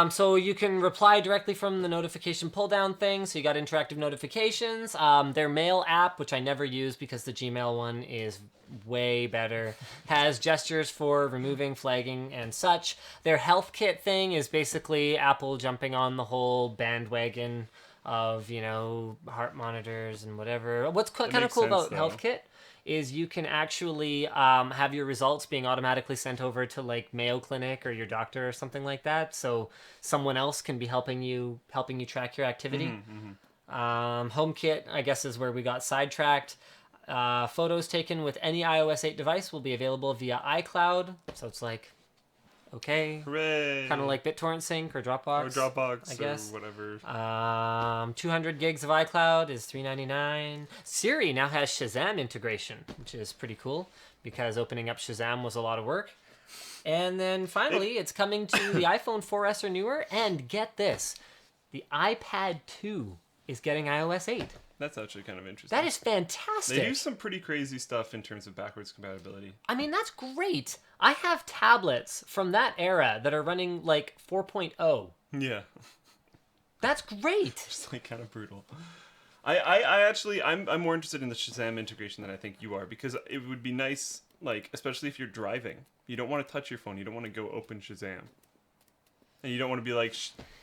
So you can reply directly from the notification pull-down thing. So you got interactive notifications. Their mail app, which I never use because the Gmail one is way better, has gestures for removing, flagging, and such. Their health kit thing is basically Apple jumping on the whole bandwagon of, heart monitors and whatever. What's kind of cool about health kit is you can actually have your results being automatically sent over to like Mayo Clinic or your doctor or something like that, so someone else can be helping you track your activity. HomeKit, I guess, is where we got sidetracked. Photos taken with any iOS 8 device will be available via iCloud, so it's like, okay, hooray! Kind of like BitTorrent Sync or Dropbox. I guess. Or whatever. 200 gigs of iCloud is $3.99. Siri now has Shazam integration, which is pretty cool because opening up Shazam was a lot of work. And then finally, it's coming to the iPhone 4S or newer. And get this, the iPad 2 is getting iOS 8. That's actually kind of interesting. That is fantastic. They do some pretty crazy stuff in terms of backwards compatibility. I mean, that's great. I have tablets from that era that are running like 4.0. Yeah. That's great. Just like kind of brutal. I actually, I'm more interested in the Shazam integration than I think you are, because it would be nice, like, especially if you're driving. You don't want to touch your phone. You don't want to go open Shazam. And you don't want to be like,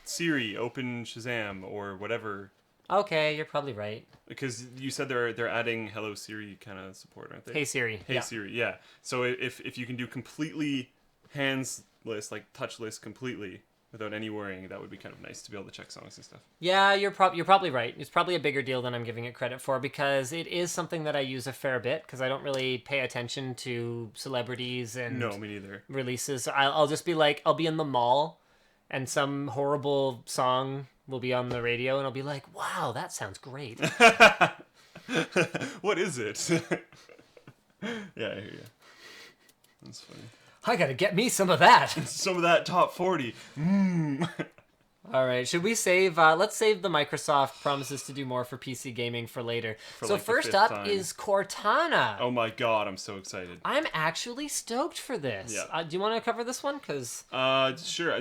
Siri, open Shazam, or whatever. Okay, you're probably right. Because you said they're adding Hello Siri kind of support, aren't they? Hey Siri. Hey Siri, yeah. So if you can do completely handsless, like touchless completely, without any worrying, that would be kind of nice to be able to check songs and stuff. Yeah, you're probably right. It's probably a bigger deal than I'm giving it credit for, because it is something that I use a fair bit, because I don't really pay attention to celebrities and No, me neither. releases. I'll just be like, I'll be in the mall and some horrible song will be on the radio and I'll be like, wow, that sounds great. What is it? Yeah, I hear you. That's funny. I gotta get me some of that. Some of that top 40. All right, should we save? Let's save the Microsoft promises to do more for PC gaming for later. So like the first fifth up time. is Cortana. Oh my god, I'm so excited. I'm actually stoked for this. Yeah. Do you want to cover this one? Cause Sure.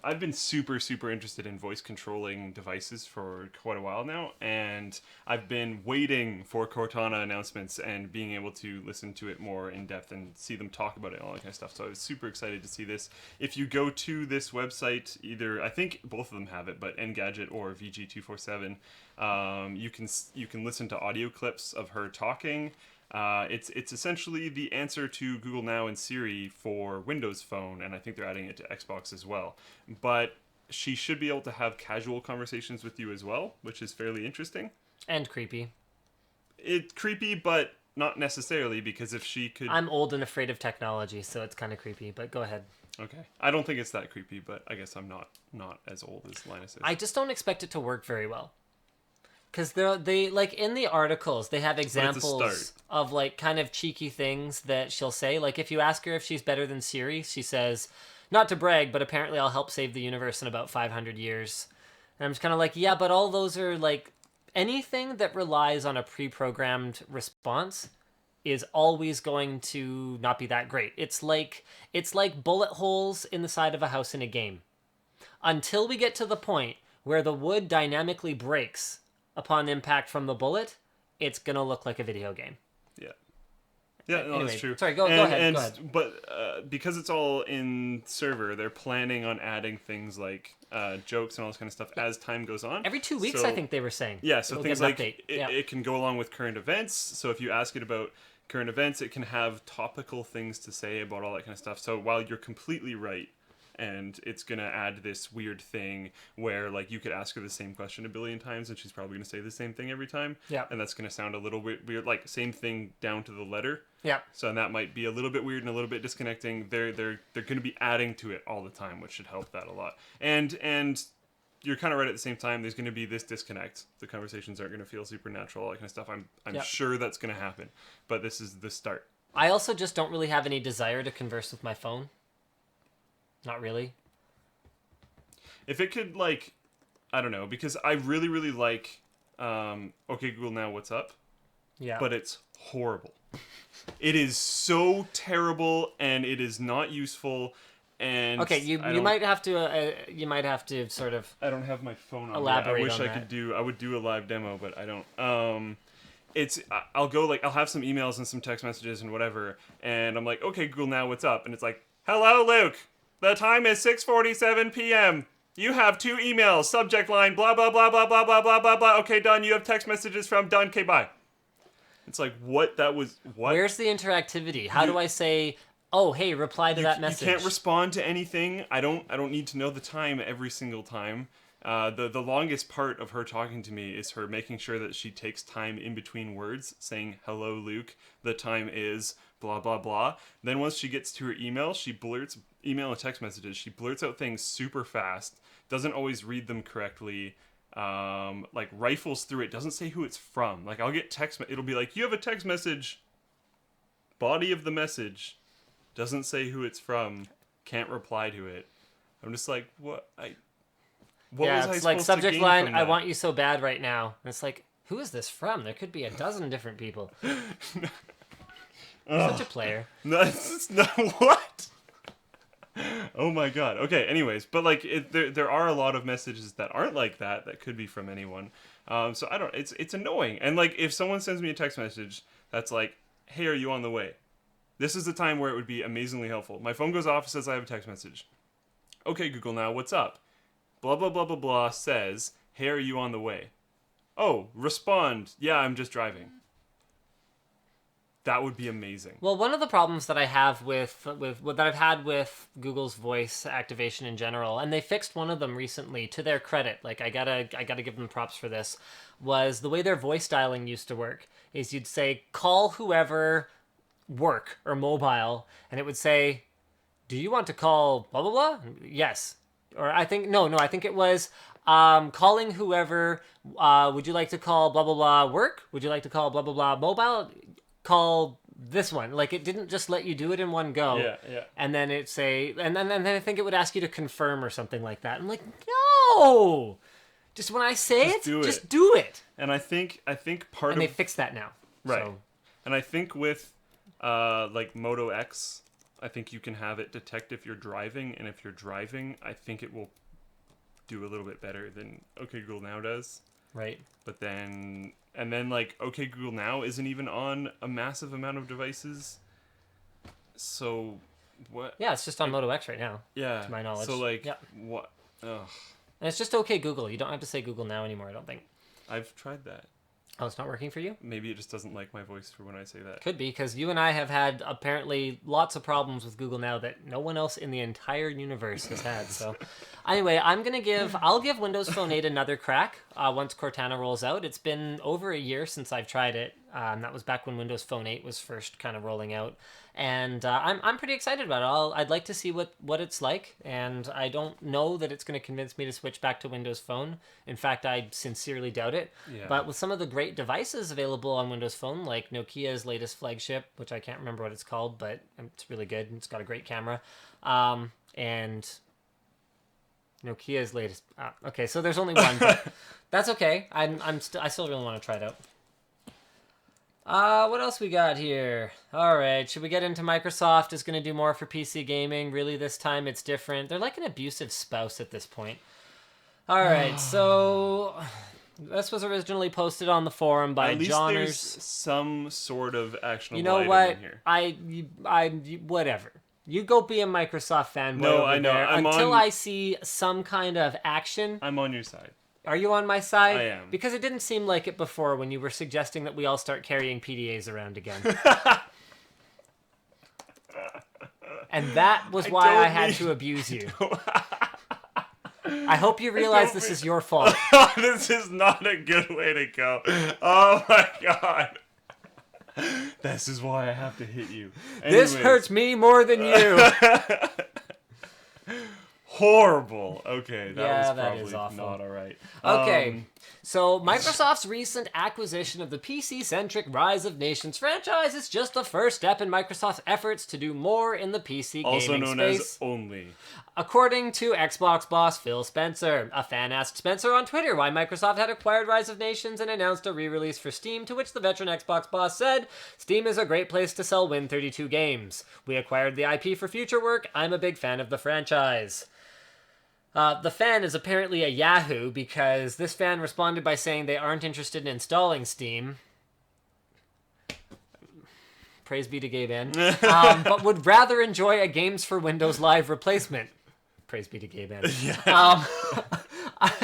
I've been super interested in voice controlling devices for quite a while now, and I've been waiting for Cortana announcements and being able to listen to it more in depth and see them talk about it and all that kind of stuff. So I was super excited to see this. If you go to this website, either I think both of them have it, but Engadget or VG247, you can listen to audio clips of her talking. It's essentially the answer to Google Now and Siri for Windows Phone, and I think they're adding it to Xbox as well. But she should be able to have casual conversations with you as well, which is fairly interesting. and creepy. It's creepy, but not necessarily, because if she could... I'm old and afraid of technology, so it's kind of creepy. But go ahead. Okay. I don't think it's that creepy, but I guess I'm not as old as Linus is. I just don't expect it to work very well. Because they like in the articles, they have examples of like kind of cheeky things that she'll say. Like if you ask her if she's better than Siri, she says, not to brag, but apparently I'll help save the universe in about 500 years. And I'm just kind of like, yeah, but all those are like anything that relies on a pre-programmed response is always going to not be that great. It's like bullet holes in the side of a house in a game. Until we get to the point where the wood dynamically breaks upon impact from the bullet, it's gonna look like a video game. Yeah, no, anyway, that's true. Sorry, go ahead. But because it's all in server, they're planning on adding things like jokes and all this kind of stuff as time goes on. Every 2 weeks, I think they were saying. Yeah, so it'll things get an like update. it can go along with current events. So if you ask it about current events, it can have topical things to say about all that kind of stuff. So while you're completely right, and it's gonna add this weird thing where like you could ask her the same question a billion times and she's probably gonna say the same thing every time. Yeah. And that's gonna sound a little weird, like same thing down to the letter. Yeah. So that might be a little bit weird and a little bit disconnecting. They're gonna be adding to it all the time, which should help that a lot. And you're kind of right at the same time. There's going to be this disconnect. The conversations aren't going to feel supernatural, all that kind of stuff. I'm sure that's going to happen, but this is the start. I also just don't really have any desire to converse with my phone. Not really. If it could, like, I don't know, because I really, really like, okay, Google Now, what's up? Yeah. But it's horrible. It is so terrible, and it is not useful. And okay, you might have to sort of. I don't have my phone on. Elaborate I wish on I that. could do. I would do a live demo, but I don't. I'll go like I'll have some emails and some text messages and whatever, and I'm like, okay, Google Now, what's up? And it's like, hello, Luke. The time is 6:47 p.m. You have 2 emails. Subject line, blah blah blah blah blah blah blah blah blah. Okay, done. You have text messages from done. Okay, bye. It's like what that was. What? Where's the interactivity? How do I say? Oh, hey, reply to that message. You can't respond to anything. I don't need to know the time every single time. The longest part of her talking to me is her making sure that she takes time in between words, saying, hello, Luke, the time is blah, blah, blah. Then once she gets to her email, email and text messages, she blurts out things super fast, doesn't always read them correctly, like rifles through it, doesn't say who it's from. Like I'll get it'll be like, you have a text message, body of the message, doesn't say who it's from, can't reply to it. I'm just like, what? What was I it's like supposed subject to gain line, from I that? want you so bad right now. And it's like, who is this from? There could be a dozen different people. Such a player. No, it's not what? Oh my god. Okay. Anyways, but like, there are a lot of messages that aren't like that could be from anyone. So I don't. It's annoying. And like, if someone sends me a text message that's like, "Hey, are you on the way?" This is the time where it would be amazingly helpful. My phone goes off, says I have a text message. Okay, Google, now what's up? Blah blah blah blah blah says, "Hey, are you on the way?" Oh, respond. Yeah, I'm just driving. That would be amazing. Well, one of the problems that I have with that I've had with Google's voice activation in general, and they fixed one of them recently to their credit. Like I gotta give them props for this. Was the way their voice dialing used to work is you'd say call whoever work or mobile, and it would say, "Do you want to call blah blah blah?" Yes, or I think I think it was calling whoever. Would you like to call blah blah blah work? Would you like to call blah blah blah mobile? Call this one. Like, it didn't just let you do it in one go. Yeah. And then it say, and then I think it would ask you to confirm or something like that. I'm like, no! Just when I say just do it. And I think part and of... they fixed that now. Right. So. And I think with, like, Moto X, I think you can have it detect if you're driving, and if you're driving, I think it will do a little bit better than OK Google Now does. Right. But then... And then, like, OK Google Now isn't even on a massive amount of devices. So, what? Yeah, it's just on Moto X right now. Yeah. To my knowledge. So, like, yeah. what? Ugh. And it's just OK Google. You don't have to say Google Now anymore, I don't think. I've tried that. Oh, it's not working for you? Maybe it just doesn't like my voice for when I say that. Could be, because you and I have had apparently lots of problems with Google Now that no one else in the entire universe has had. So, anyway, I'll give Windows Phone 8 another crack once Cortana rolls out. It's been over a year since I've tried it. That was back when Windows Phone 8 was first kind of rolling out. And I'm pretty excited about it. I'd like to see what it's like, and I don't know that it's going to convince me to switch back to Windows Phone. In fact, I sincerely doubt it. Yeah. But with some of the great devices available on Windows Phone, like Nokia's latest flagship, which I can't remember what it's called, but it's really good. It's got a great camera. And Nokia's latest... okay, so there's only one, but that's okay. I still really want to try it out. What else we got here? All right, should we get into Microsoft is going to do more for PC gaming? Really, this time it's different. They're like an abusive spouse at this point. All right, so this was originally posted on the forum by At least Johners. there's some sort of actionable You know item what? in here. I whatever. You go be a Microsoft fanboy. No, over I know. there I'm until on- I see some kind of action. I'm on your side. Are you on my side? I am. Because it didn't seem like it before when you were suggesting that we all start carrying PDAs around again. And that was why I had to abuse you. I hope you realize this is your fault. This is not a good way to go. Oh my god. This is why I have to hit you. This hurts me more than you. Horrible. Okay, that Yeah, was that probably is awful. not alright. Okay, so Microsoft's recent acquisition of the PC-centric Rise of Nations franchise is just the first step in Microsoft's efforts to do more in the PC Also gaming known space. as Only. According to Xbox boss Phil Spencer, a fan asked Spencer on Twitter why Microsoft had acquired Rise of Nations and announced a re-release for Steam, to which the veteran Xbox boss said, "Steam is a great place to sell Win32 games. We acquired the IP for future work. I'm a big fan of the franchise." The fan is apparently a Yahoo, because this fan responded by saying they aren't interested in installing Steam. Praise be to GabeN. But would rather enjoy a Games for Windows Live replacement. Praise be to GabeN. Yeah.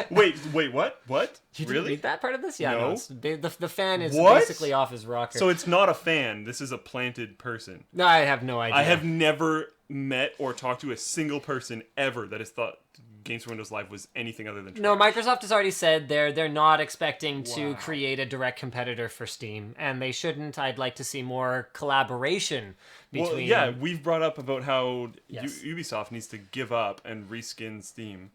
Wait, what? What? You didn't Really? read that part of this? Yeah, No. The fan is What? basically off his rocker. So it's not a fan. This is a planted person. No, I have no idea. I have never met or talked to a single person ever that has thought Games for Windows Live was anything other than trash. No, Microsoft has already said they're not expecting to Wow. create a direct competitor for Steam, and they shouldn't. I'd like to see more collaboration between... Well, yeah, we've brought up about how Yes. Ubisoft needs to give up and reskin Steam.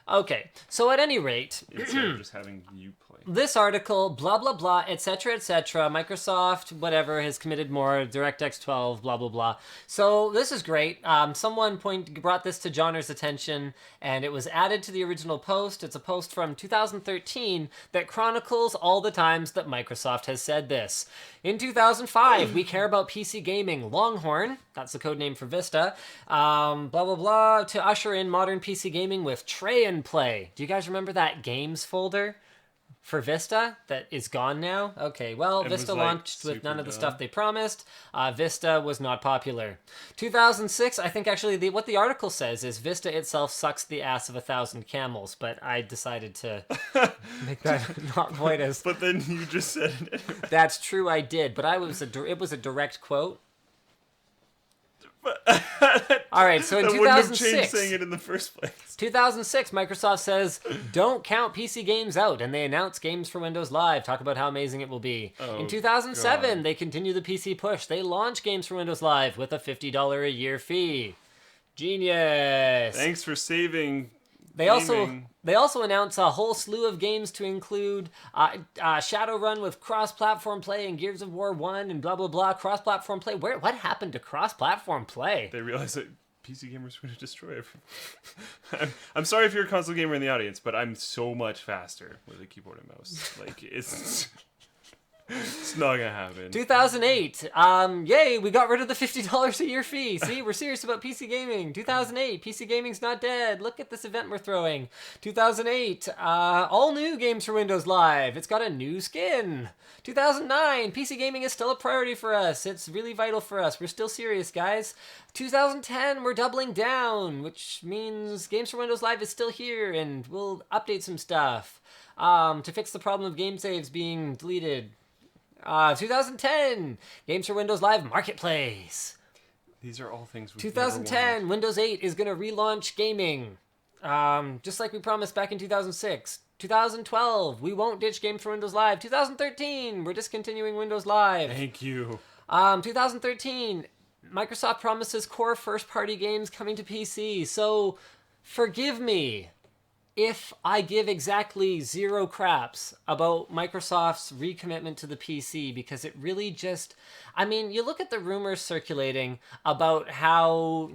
Okay, so at any rate, instead of just having you play. this article, blah, blah, blah, etc., etc., Microsoft, whatever, has committed more, DirectX 12, blah, blah, blah. So this is great. Someone brought this to Johnner's attention, and it was added to the original post. It's a post from 2013 that chronicles all the times that Microsoft has said this. In 2005, we care about PC gaming. Longhorn, that's the code name for Vista, blah, blah, blah, to usher in modern PC gaming with Tray and Play. Do you guys remember that games folder for Vista that is gone now? Okay, well, Vista launched with none of the stuff they promised. Vista was not popular. 2006, I think actually what the article says is Vista itself sucks the ass of 1,000 camels, but I decided to make that not quite as... But then you just said it. That's true, I did, but it was a direct quote. All right, so in 2006, wouldn't have changed saying it in the first place. 2006, Microsoft says, don't count PC games out, and they announce games for Windows Live. Talk about how amazing it will be. In 2007, they continue the PC push. They launch games for Windows Live with a $50 a year fee. Genius. Thanks for saving. They also announce a whole slew of games to include Shadowrun with cross-platform play and Gears of War 1 and blah, blah, blah. Cross-platform play. What happened to cross-platform play? They realized that PC gamers were going to destroy everything. I'm sorry if you're a console gamer in the audience, but I'm so much faster with a keyboard and mouse. Like, it's not going to happen. 2008. Yay, we got rid of the $50 a year fee. See, we're serious about PC gaming. 2008. PC gaming's not dead. Look at this event we're throwing. 2008. All new games for Windows Live. It's got a new skin. 2009. PC gaming is still a priority for us. It's really vital for us. We're still serious, guys. 2010, we're doubling down, which means Games for Windows Live is still here, and we'll update some stuff to fix the problem of game saves being deleted. 2010, Games for Windows Live Marketplace. These are all things we've 2010, Windows 8 is going to relaunch gaming, just like we promised back in 2006. 2012, we won't ditch Games for Windows Live. 2013, we're discontinuing Windows Live. Thank you. 2013, Microsoft promises core first-party games coming to PC. So, forgive me if I give exactly zero craps about Microsoft's recommitment to the PC, because it really just... I mean, you look at the rumors circulating about how,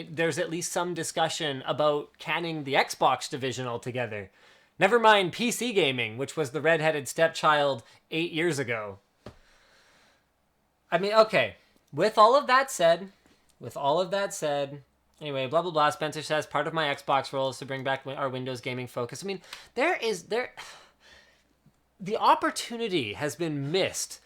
there's at least some discussion about canning the Xbox division altogether. Never mind PC gaming, which was the redheaded stepchild 8 years ago. I mean, okay. With all of that said, anyway, blah, blah, blah, Spencer says, part of my Xbox role is to bring back our Windows gaming focus. I mean, the opportunity has been missed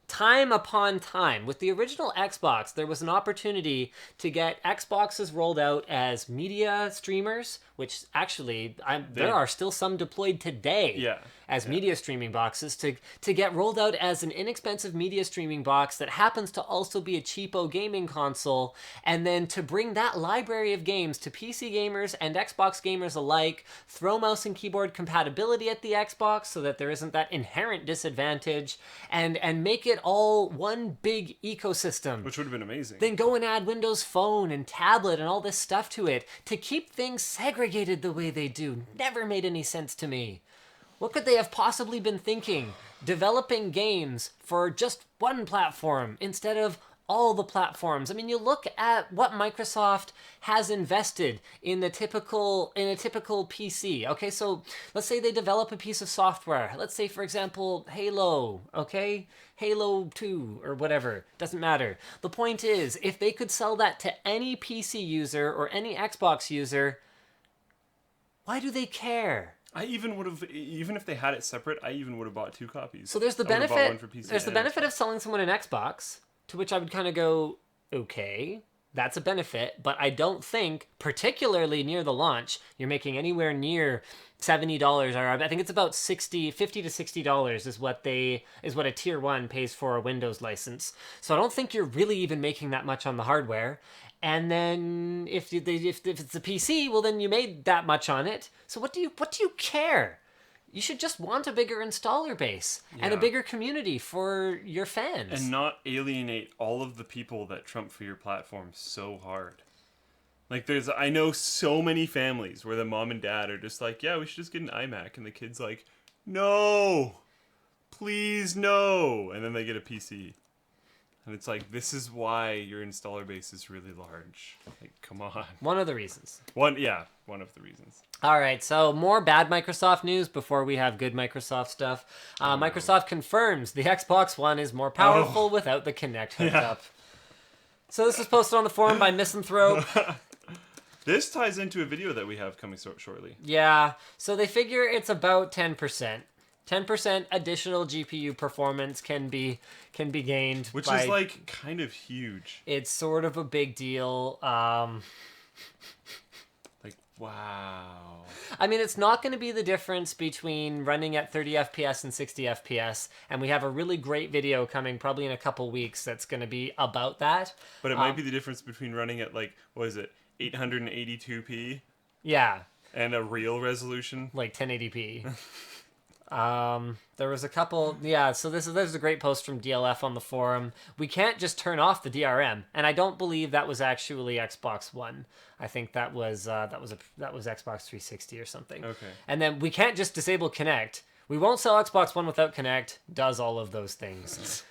time upon time. With the original Xbox, there was an opportunity to get Xboxes rolled out as media streamers, which actually, there are still some deployed today as media streaming boxes, to get rolled out as an inexpensive media streaming box that happens to also be a cheapo gaming console, and then to bring that library of games to PC gamers and Xbox gamers alike, throw mouse and keyboard compatibility at the Xbox so that there isn't that inherent disadvantage, and make it all one big ecosystem. Which would have been amazing. Then go and add Windows Phone and tablet and all this stuff to it to keep things segregated the way they do. Never made any sense to me. What could they have possibly been thinking? Developing games for just one platform instead of all the platforms. I mean, you look at what Microsoft has invested in a typical PC. Okay, so let's say they develop a piece of software. Let's say, for example, Halo, okay? Halo 2 or whatever, doesn't matter. The point is, if they could sell that to any PC user or any Xbox user, why do they care? I even would have, even if they had it separate, I even would have bought 2 copies. So there's the benefit. There's the benefit of selling someone an Xbox, to which I would kind of go, okay, that's a benefit, but I don't think, particularly near the launch, you're making anywhere near $70, or I think it's about $50 to $60 is what a tier 1 pays for a Windows license. So I don't think you're really even making that much on the hardware. And then if it's a PC, well, then you made that much on it. So what do you care? You should just want a bigger installer base and a bigger community for your fans. And not alienate all of the people that trump for your platform so hard. Like, I know so many families where the mom and dad are just like, yeah, we should just get an iMac. And the kid's like, no, please, no. And then they get a PC. And it's like, this is why your installer base is really large. Like, come on. One of the reasons. One of the reasons. All right, so more bad Microsoft news before we have good Microsoft stuff. Microsoft confirms the Xbox One is more powerful without the Kinect hookup. So this was posted on the forum by Misanthrope. This ties into a video that we have coming shortly. Yeah, so they figure it's about 10%. 10% additional GPU performance can be gained. Which is, like, kind of huge. It's sort of a big deal. Like, wow. I mean, it's not going to be the difference between running at 30 FPS and 60 FPS, and we have a really great video coming probably in a couple weeks that's going to be about that. But it might be the difference between running at, like, what is it, 882p? Yeah. And a real resolution? Like 1080p. There was a couple, so there's a great post from DLF on the forum. We can't just turn off the DRM, and I don't believe that was actually Xbox One. I think that was Xbox 360 or something. Okay. And then we can't just disable Kinect. We won't sell Xbox One without Kinect. Does all of those things.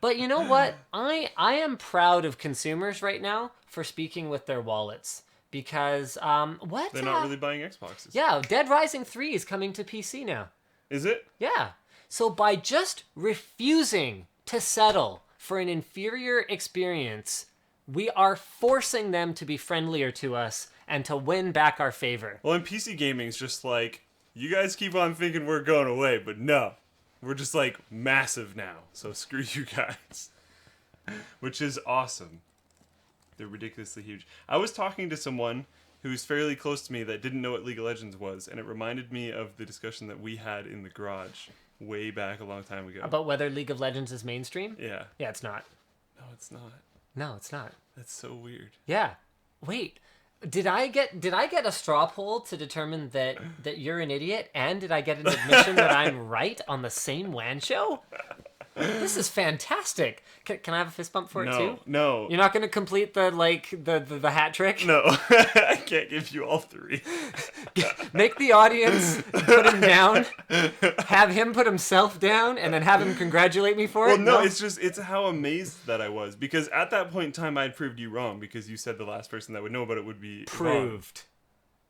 But you know what? I am proud of consumers right now for speaking with their wallets. Because, They're not really buying Xboxes. Yeah, Dead Rising 3 is coming to PC now. Is it? Yeah. So by just refusing to settle for an inferior experience, we are forcing them to be friendlier to us and to win back our favor. Well, in PC gaming, it's just like, you guys keep on thinking we're going away, but no. We're just, like, massive now. So screw you guys. Which is awesome. They're ridiculously huge. I was talking to someone who's fairly close to me that didn't know what League of Legends was, and it reminded me of the discussion that we had in the garage way back a long time ago. About whether League of Legends is mainstream? Yeah. Yeah, it's not. No, it's not. No, it's not. That's so weird. Yeah. Wait. Did I get a straw poll to determine that you're an idiot, and did I get an admission that I'm right on the same WAN show? This is fantastic. Can I have a fist bump for it too? No. You're not going to complete the hat trick? No. I can't give you all three. Make the audience put him down, have him put himself down, and then have him congratulate me for it? Well, no, it's how amazed that I was. Because at that point in time, I had proved you wrong. Because you said the last person that would know about it would be proved. Wrong.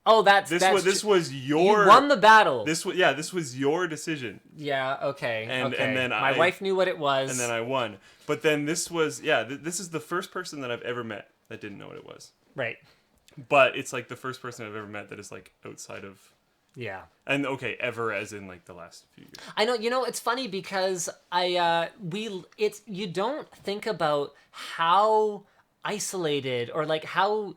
Oh, this was your... You won the battle. This was your decision. Yeah, okay. And then my wife knew what it was. And then I won. But then this was... Yeah, this is the first person that I've ever met that didn't know what it was. Right. But it's like the first person I've ever met that is like outside of... Yeah. And okay, ever as in like the last few years. I know, it's funny because you don't think about how isolated or like how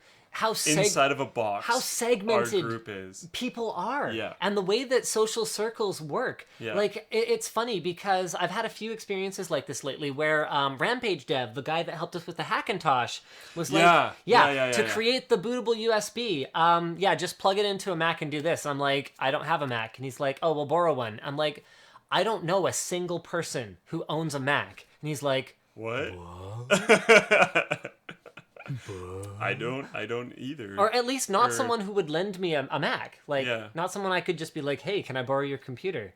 inside of a box, how segmented our group is. People are. Yeah. And the way that social circles work. Yeah. Like, it's funny because I've had a few experiences like this lately where Rampage Dev, the guy that helped us with the Hackintosh, was like, to create the bootable USB, just plug it into a Mac and do this. I'm like, I don't have a Mac. And he's like, oh, we'll borrow one. I'm like, I don't know a single person who owns a Mac. And he's like, what? I don't either. Or at least not someone who would lend me a Mac. Like, not someone I could just be like, hey, can I borrow your computer?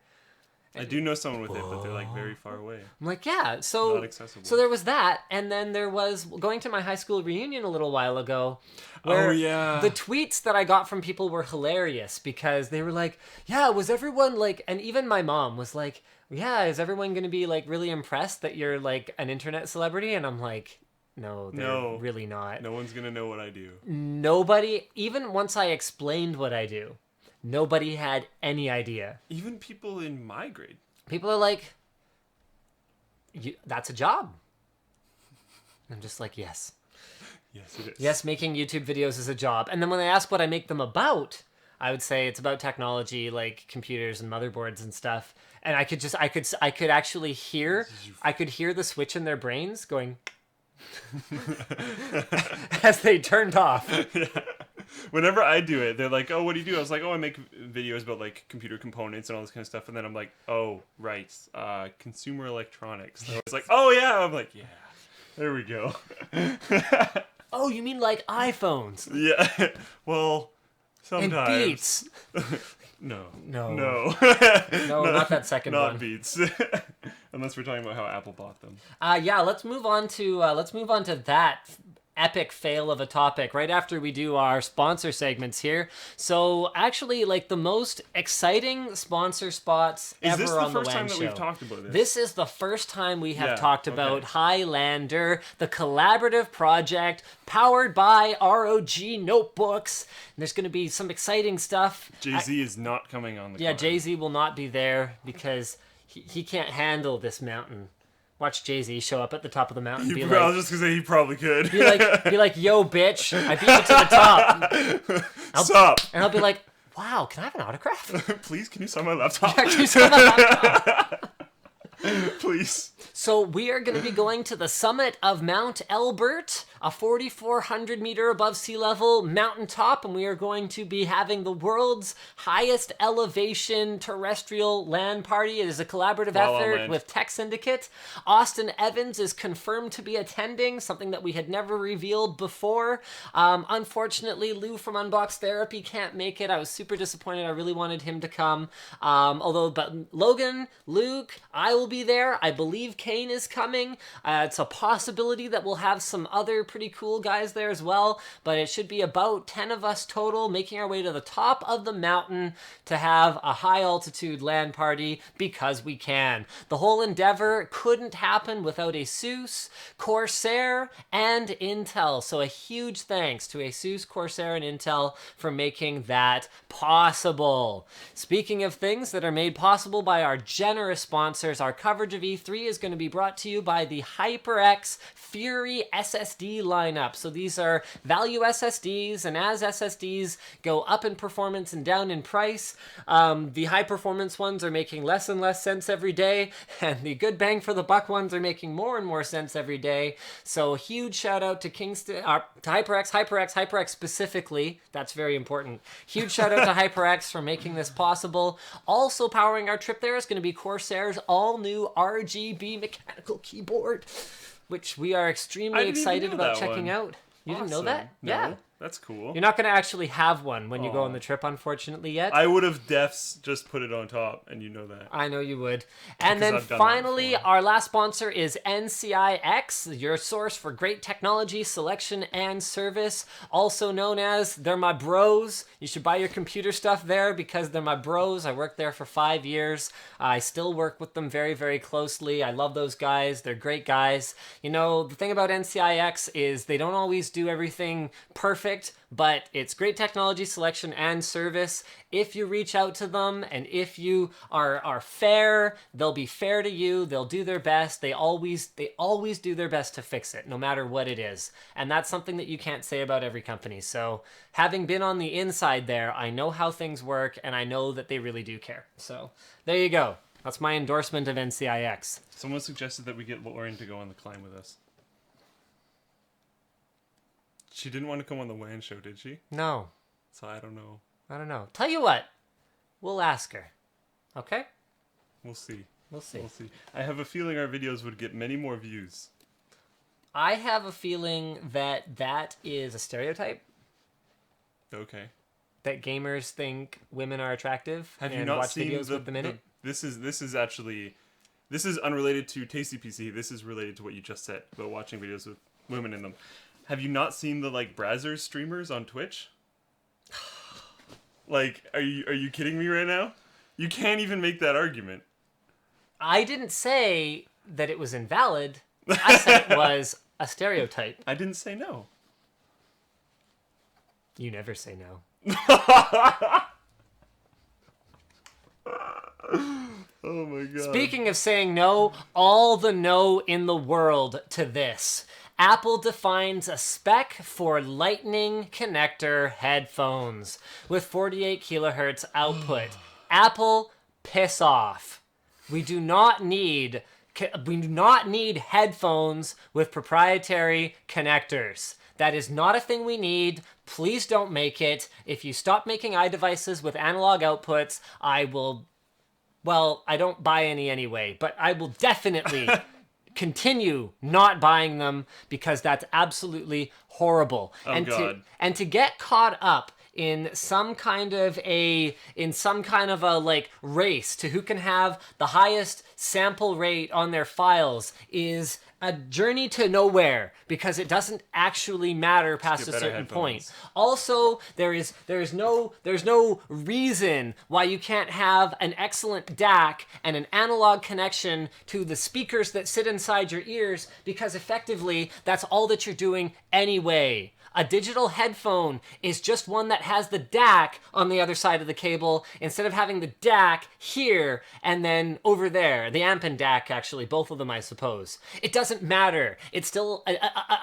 I do know someone with it, but they're like very far away. I'm like, yeah. So, not accessible. So there was that. And then there was going to my high school reunion a little while ago. Where the tweets that I got from people were hilarious because they were like, yeah, was everyone like, and even my mom was like, yeah, is everyone going to be like really impressed that you're like an internet celebrity? And I'm like, no, they're really not. No one's going to know what I do. Nobody, even once I explained what I do, nobody had any idea. Even people in my grade. People are like, that's a job. I'm just like, yes. Yes, it is. Yes, making YouTube videos is a job. And then when they ask what I make them about, I would say it's about technology, like computers and motherboards and stuff. And I could actually hear the switch in their brains going... as they turned off. Yeah. Whenever I do it, they're like, oh, what do you do? I was like, oh, I make videos about like computer components and all this kind of stuff. And then I'm like, oh, right, consumer electronics. So it's like, oh yeah. I'm like, yeah, there we go. Oh, you mean like iPhones Yeah. Well, and sometimes. Beats? No. No. No. No, not that second not one. Beats. Unless we're talking about how Apple bought them. Yeah, let's move on to that epic fail of a topic right after we do our sponsor segments here. So actually, like, the most exciting sponsor spots Is ever this the on the first WAN time that show. we've talked about this? This is the first time we have Yeah, talked okay. about Highlander, the collaborative project powered by ROG notebooks. And there's going to be some exciting stuff. Jay-Z is not coming on the Yeah, card. Jay-Z will not be there because he can't handle this mountain. Watch Jay-Z show up at the top of the mountain and be I like, was just gonna say he probably could. be like, yo, bitch, I beat you to the top. Stop. And I'll be like, wow, can I have an autograph? Please, can you sign my laptop? Actually, so that- Please. So we are going to be going to the summit of Mount Elbert, a 4,400 meter above sea level mountaintop, and we are going to be having the world's highest elevation terrestrial LAN party. It is a collaborative effort land. with Tech Syndicate. Austin Evans is confirmed to be attending, something that we had never revealed before. Unfortunately, Lou from Unbox Therapy can't make it. I was super disappointed. I really wanted him to come. But Logan, Luke, I will be there. I believe Kane is coming. It's a possibility that we'll have some other pretty cool guys there as well, but it should be about 10 of us total making our way to the top of the mountain to have a high altitude LAN party because we can. The whole endeavor couldn't happen without Asus, Corsair, and Intel. So a huge thanks to Asus, Corsair, and Intel for making that possible. Speaking of things that are made possible by our generous sponsors, our coverage of E3 is going to be brought to you by the HyperX Fury SSD lineup. So these are value SSDs, and as SSDs go up in performance and down in price, the high performance ones are making less and less sense every day, and the good bang for the buck ones are making more and more sense every day. So huge shout out to Kingston, to HyperX specifically. That's very important. Huge shout out to HyperX for making this possible. Also powering our trip there is going to be Corsair's all new RGB mechanical keyboard, which we are extremely excited about checking out. You didn't know that? No, Yeah. that's cool. You're not going to actually have one when you go on the trip, unfortunately, yet. I would have defs just put it on top, and you know that. I know you would. And then I've done that finally, before. our last sponsor is NCIX, your source for great technology, selection, and service. Also known as, they're my bros. You should buy your computer stuff there because they're my bros. I worked there for 5 years. I still work with them very, very closely. I love those guys. They're great guys. You know, the thing about NCIX is they don't always do everything perfect, but it's great technology, selection, and service. If you reach out to them and if you are fair, they'll be fair to you. They'll do their best. They always do their best to fix it, no matter what it is. And that's something that you can't say about every company. So having been on the inside there, I know how things work, and I know that they really do care. So there you go. That's my endorsement of NCIX. Someone suggested that we get Lauren to go on the climb with us. She didn't want to come on the WAN show, did she? No, So I don't know. I don't know. Tell you what, we'll ask her. Okay? We'll see. We'll see. We'll see. I have a feeling our videos would get many more views. I have a feeling that that is a stereotype, Okay. that gamers think women are attractive Have and you not watch seen videos with them in it. This is actually, this is unrelated to Tasty PC. This is related to what you just said about watching videos with women in them. Have you not seen the like Brazzers streamers on Twitch? Like, are you kidding me right now? You can't even make that argument. I didn't say that it was invalid. I said it was a stereotype. I didn't say no. You never say no. Oh my god. Speaking of saying no, all the no in the world to this. Apple defines a spec for Lightning connector headphones with 48 kilohertz output. Apple, piss off. We do not need headphones with proprietary connectors. That is not a thing we need. Please don't make it. If you stop making iDevices with analog outputs, I will... Well, I don't buy any anyway, but I will definitely continue not buying them because that's absolutely horrible. Oh, and God. to get caught up in some kind of a like race to who can have the highest sample rate on their files is a journey to nowhere, because it doesn't actually matter past a better certain point. headphones. Also, there's no reason why you can't have an excellent DAC and an analog connection to the speakers that sit inside your ears, because effectively that's all that you're doing anyway. A digital headphone is just one that has the DAC on the other side of the cable, instead of having the DAC here and then over there. The amp and DAC, actually, both of them, I suppose. It doesn't matter. It's still,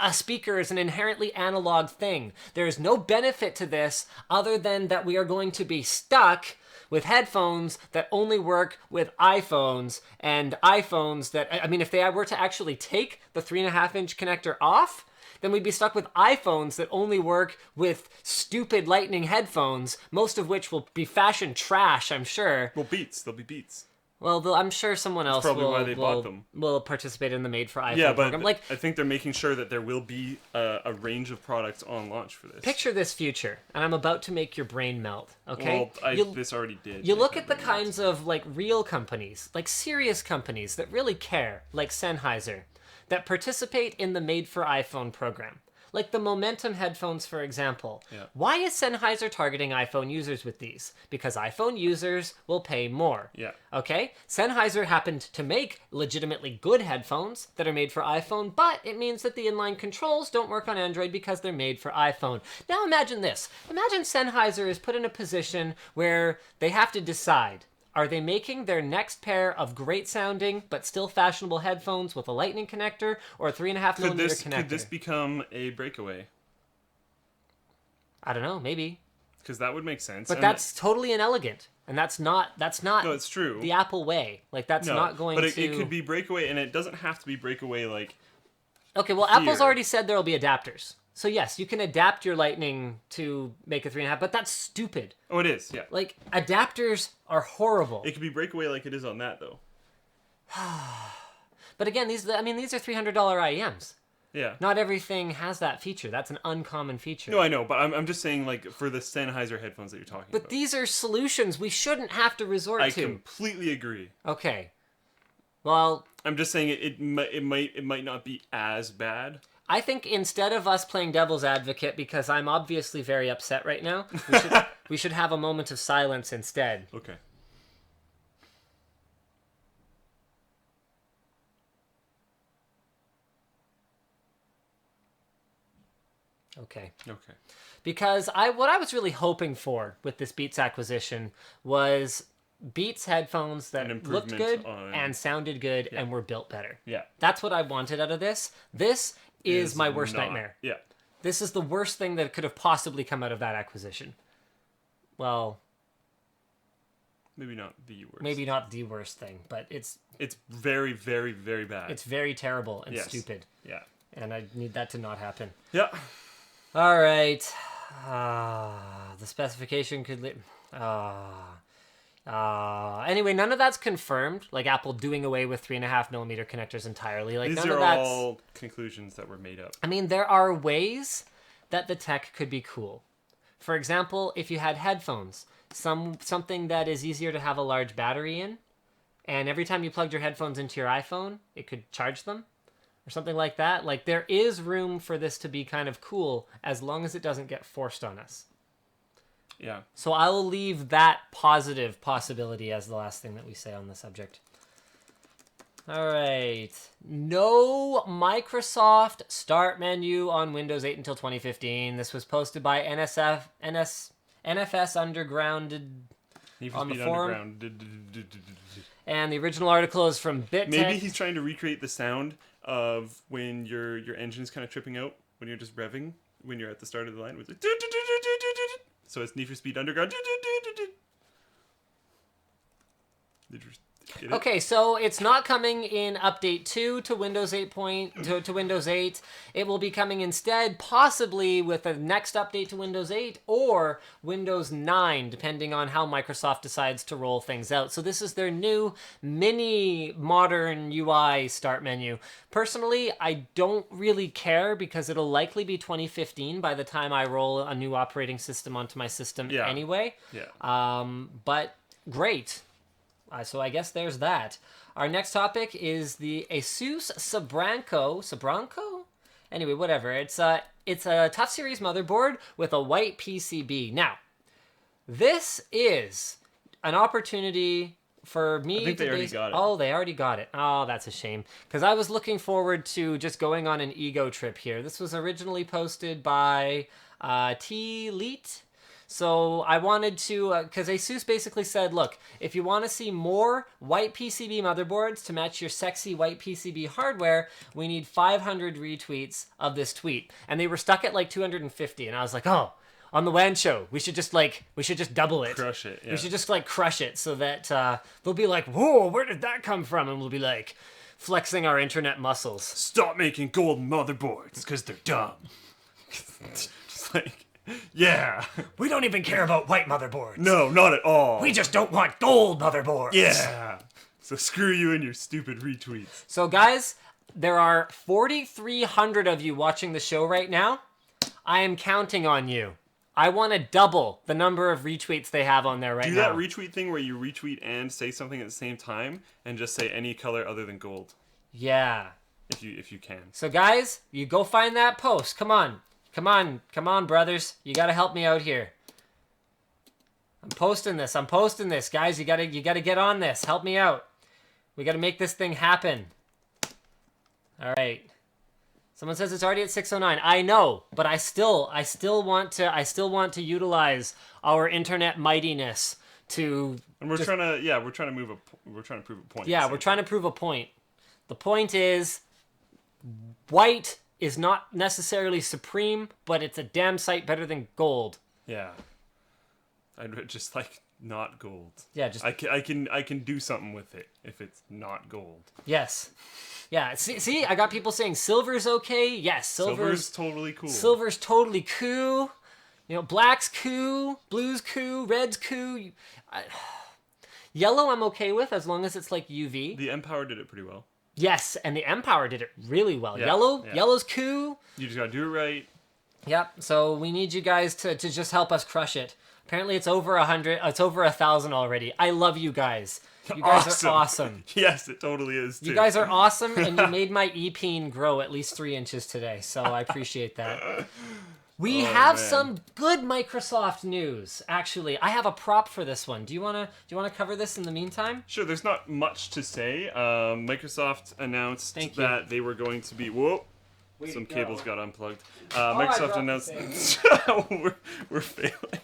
a speaker is an inherently analog thing. There is no benefit to this other than that we are going to be stuck with headphones that only work with iPhones, and iPhones that, I mean, if they were to actually take the 3.5-inch connector off, then we'd be stuck with iPhones that only work with stupid Lightning headphones, most of which will be fashion trash, I'm sure. Well, Beats. They'll be Beats. Well, I'm sure someone else probably why they bought them. will participate in the Made for iPhone Yeah, but program. Like, I think they're making sure that there will be a range of products on launch for this. picture this future, and I'm about to make your brain melt, okay? Well, this already did. You look at the kinds of, like, real companies, like serious companies that really care, like Sennheiser, that participate in the Made for iPhone program. Like the Momentum headphones, for example. Yeah. Why is Sennheiser targeting iPhone users with these? Because iPhone users will pay more. Yeah. Okay? Sennheiser happened to make legitimately good headphones that are made for iPhone, but it means that the inline controls don't work on Android because they're made for iPhone. Now imagine this. Imagine Sennheiser is put in a position where they have to decide. Are they making their next pair of great sounding but still fashionable headphones with a Lightning connector or a 3.5mm connector? Could this become a breakaway? I don't know, maybe. Because that would make sense. But that's totally inelegant, and that's not No, it's true. the Apple way. Like that's not going but to. It could be breakaway, and it doesn't have to be breakaway like. Okay, well, here. Apple's already said there'll be adapters. So yes, you can adapt your Lightning to make a 3.5, but that's stupid. Oh, it is. Yeah. Like adapters are horrible. It could be breakaway like it is on that though. But again, these are $300 IEMs. Yeah. Not everything has that feature. That's an uncommon feature. No, I know, but I'm just saying, like, for the Sennheiser headphones that you're talking about. But these are solutions we shouldn't have to resort I to. completely agree. Okay. Well, I'm just saying it might not be as bad. I think instead of us playing devil's advocate, because I'm obviously very upset right now, we should have a moment of silence instead. Okay. Okay. Okay. Because what I was really hoping for with this Beats acquisition was Beats headphones that looked good and sounded good and were built better. Yeah. That's what I wanted out of this. This is my worst nightmare. Yeah. This is the worst thing that could have possibly come out of that acquisition. Well, maybe not the worst. maybe not the worst thing, but it's very, very, very bad. It's very terrible and stupid. Yeah. And I need that to not happen. Yeah. All right. The specification could... anyway, none of that's confirmed. Like Apple doing away with 3.5mm connectors entirely. Like These none are of that's all conclusions that were made up. I mean, there are ways that the tech could be cool. For example, if you had headphones, something that is easier to have a large battery in, and every time you plugged your headphones into your iPhone, it could charge them, or something like that. Like there is room for this to be kind of cool as long as it doesn't get forced on us. Yeah. So I will leave that positive possibility as the last thing that we say on the subject. All right. No Microsoft Start menu on Windows 8 until 2015. This was posted by nfsundergroundd on the forum. And the original article is from BitTech. Maybe he's trying to recreate the sound of when your engine's kind of tripping out when you're just revving when you're at the start of the line. It's like, so it's Need for Speed Underground. Get it? Okay, so it's not coming in Update 2 to Windows 8 to Windows 8. It will be coming instead, possibly with the next update to Windows 8 or Windows 9, depending on how Microsoft decides to roll things out. So this is their new mini modern UI start menu. Personally, I don't really care because it'll likely be 2015 by the time I roll a new operating system onto my system anyway. Yeah. But great. So I guess there's that. Our next topic is the Asus Sabranco? Anyway, whatever. It's a TUF series motherboard with a white PCB. Now, this is an opportunity for me I think they already got it. Oh, they already got it. Oh, that's a shame. Because I was looking forward to just going on an ego trip here. This was originally posted by T-Leet. So I wanted to, because Asus basically said, look, if you want to see more white PCB motherboards to match your sexy white PCB hardware, we need 500 retweets of this tweet. And they were stuck at like 250. And I was like, oh, on the WAN show, we should just double it. Crush it. Yeah. We should just like crush it so that they'll be like, whoa, where did that come from? And we'll be like flexing our internet muscles. Stop making gold motherboards because they're dumb. Just like, yeah. We don't even care about white motherboards. No, not at all. We just don't want gold motherboards. Yeah. So screw you and your stupid retweets. So guys, there are 4,300 of you watching the show right now. I am counting on you. I want to double the number of retweets they have on there right now. Do that retweet thing where you retweet and say something at the same time and just say any color other than gold. Yeah. If you can. So guys, you go find that post. Come on. Come on, brothers. You got to help me out here. I'm posting this, guys. You got to get on this. Help me out. We got to make this thing happen. All right. Someone says it's already at 6:09. I know, but I still want to utilize our internet mightiness to. And we're trying to prove a point. Yeah, we're trying to prove a point. The point is, white is not necessarily supreme, but it's a damn sight better than gold. Yeah. I'd just like not gold. Yeah, just I can do something with it if it's not gold. Yes. Yeah, see, I got people saying silver's okay. Yes, Silver's totally cool. Silver's totally cool. You know, black's cool, blue's cool, red's cool. Yellow I'm okay with as long as it's like UV. The M-Power did it pretty well. Yes, and the M-Power did it really well. Yeah, Yellow's cool. You just gotta do it right. Yep, so we need you guys to just help us crush it. Apparently it's over 100, it's over 1,000 already. I love you guys. You guys are awesome. Yes, it totally is, too. You guys are awesome, and you made my E-peen grow at least 3 inches today, so I appreciate that. We have some good Microsoft news, actually. I have a prop for this one. Do you wanna cover this in the meantime? Sure, there's not much to say. Microsoft announced that they were going to be... Whoa! Some cables got unplugged. Microsoft announced... we're failing.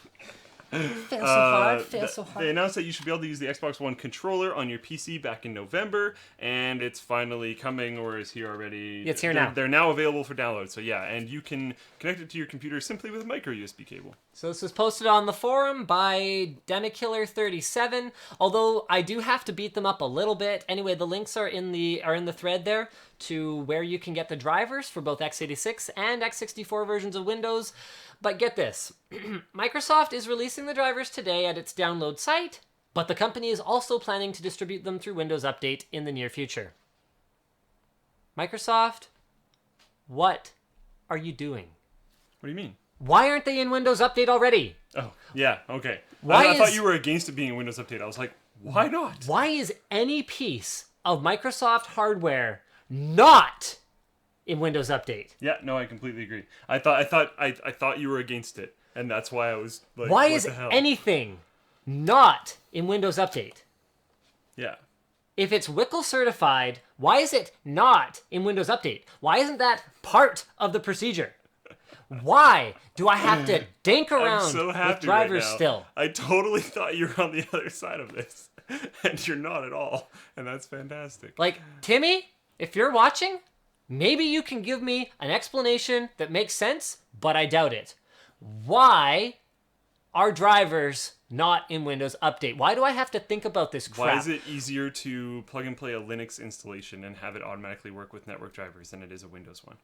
Fail so hard. They announced that you should be able to use the Xbox One controller on your PC back in November, and it's finally coming, or is here already? It's here now. They're now available for download, so yeah, and you can connect it to your computer simply with a micro USB cable. So this was posted on the forum by Damikiller 37, although I do have to beat them up a little bit. Anyway, the links are in the thread there to where you can get the drivers for both x86 and x64 versions of Windows. But get this, Microsoft is releasing the drivers today at its download site, but the company is also planning to distribute them through Windows Update in the near future. Microsoft, what are you doing? What do you mean? Why aren't they in Windows Update already? Oh, yeah, okay. I thought you were against it being in Windows Update. I was like, why not? Why is any piece of Microsoft hardware not in Windows Update? Yeah, no, I completely agree. I thought you were against it, and that's why I was like, why what is the hell? anything not in Windows Update? Yeah. If it's WICL certified, why is it not in Windows Update? Why isn't that part of the procedure? Why do I have to dink around I'm so happy with drivers right now. still? I totally thought you were on the other side of this, and you're not at all, and that's fantastic. Like, Timmy, if you're watching, maybe you can give me an explanation that makes sense, but I doubt it. Why are drivers not in Windows Update? Why do I have to think about this crap? Why is it easier to plug and play a Linux installation and have it automatically work with network drivers than it is a Windows one?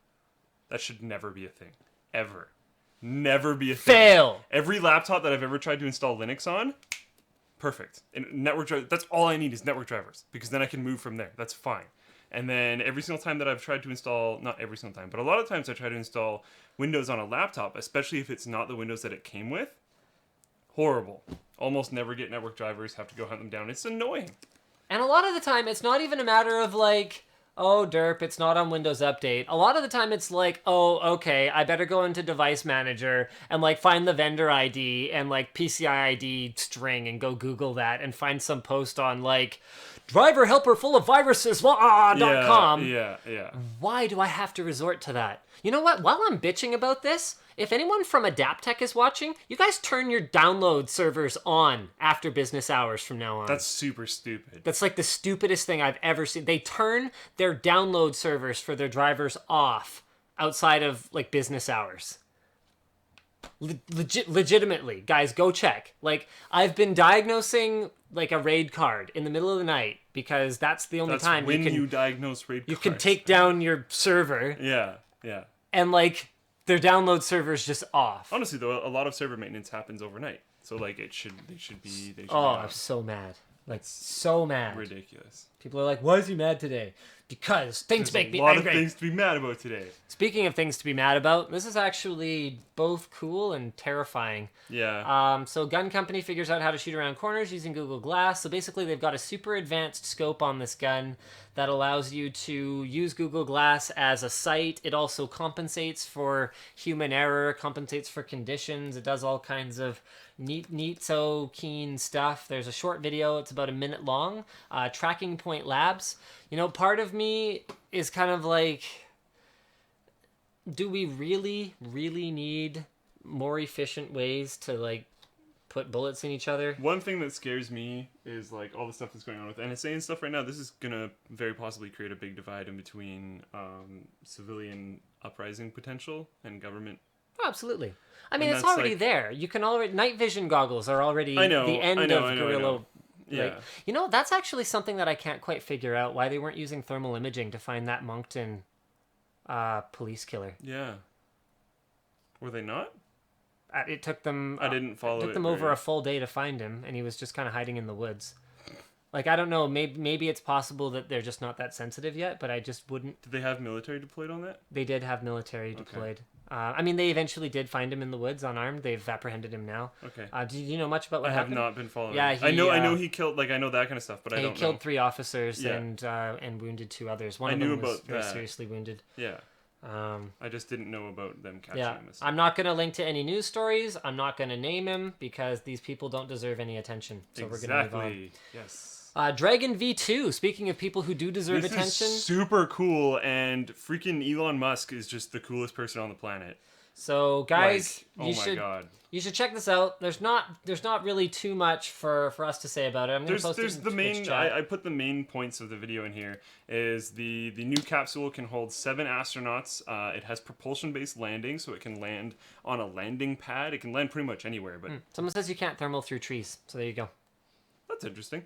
That should never be a thing. Ever. Never be a thing. Fail! Every laptop that I've ever tried to install Linux on, perfect. And network drivers, that's all I need is network drivers, because then I can move from there. That's fine. And then every single time that I've tried to install, not every single time, but a lot of times I try to install Windows on a laptop, especially if it's not the Windows that it came with, horrible. Almost never get network drivers, have to go hunt them down. It's annoying. And a lot of the time, it's not even a matter of like, oh, derp, it's not on Windows Update. A lot of the time, it's like, oh, okay, I better go into Device Manager and like find the vendor ID and like PCI ID string and go Google that and find some post on like driver helper full of viruses, .com. Yeah. Why do I have to resort to that? You know what? While I'm bitching about this, if anyone from Adaptec is watching, you guys turn your download servers on after business hours from now on. That's super stupid. That's like the stupidest thing I've ever seen. They turn their download servers for their drivers off outside of like business hours. Legitimately, guys, go check. Like, I've been diagnosing like a RAID card in the middle of the night because that's the only time when you diagnose RAID cards. You can take down your server. Yeah. And like their download server's just off. Honestly, though, a lot of server maintenance happens overnight, so like they should be. I'm so mad. Like, so mad. Ridiculous. People are like, why is he mad today? Because things make me angry. There's a lot of things to be mad about today. Speaking of things to be mad about, this is actually both cool and terrifying. Yeah. So Gun Company figures out how to shoot around corners using Google Glass. So basically they've got a super advanced scope on this gun that allows you to use Google Glass as a sight. It also compensates for human error, compensates for conditions. It does all kinds of neat so keen stuff. There's a short video. It's about a minute long. Tracking Point Labs. You know, part of me is kind of like, do we really need more efficient ways to like put bullets in each other? One thing that scares me is like all the stuff that's going on with NSA and stuff right now. This is gonna very possibly create a big divide in between civilian uprising potential and government. Oh, absolutely. I mean, it's already like, there. You can already night vision goggles are already the end of guerrilla. Yeah. Like, you know, that's actually something that I can't quite figure out why they weren't using thermal imaging to find that Moncton police killer. Yeah. Were they not? It took them. I didn't follow it. Took them over a full day to find him, and he was just kind of hiding in the woods. Like, I don't know. Maybe it's possible that they're just not that sensitive yet, but I just wouldn't. Did they have military deployed on that? They did have military deployed. I mean, they eventually did find him in the woods unarmed. They've apprehended him now. Okay. Do you know much about what happened? I have not been following. Yeah, I know he killed. Like, I know that kind of stuff, but I don't know. He killed 3 officers and wounded 2 others. One of them was very seriously wounded. Yeah. I just didn't know about them catching him. I'm not going to link to any news stories. I'm not going to name him because these people don't deserve any attention. So we're going to move on. Yes. Dragon V2. Speaking of people who do deserve attention, is super cool, and freaking Elon Musk is just the coolest person on the planet. So guys, God. You should check this out. There's not really too much for us to say about it. I'm going to post it in the main. I put the main points of the video in here. Is the new capsule can hold 7 astronauts. It has propulsion-based landing, so it can land on a landing pad. It can land pretty much anywhere. But someone says you can't thermal through trees. So there you go. That's interesting.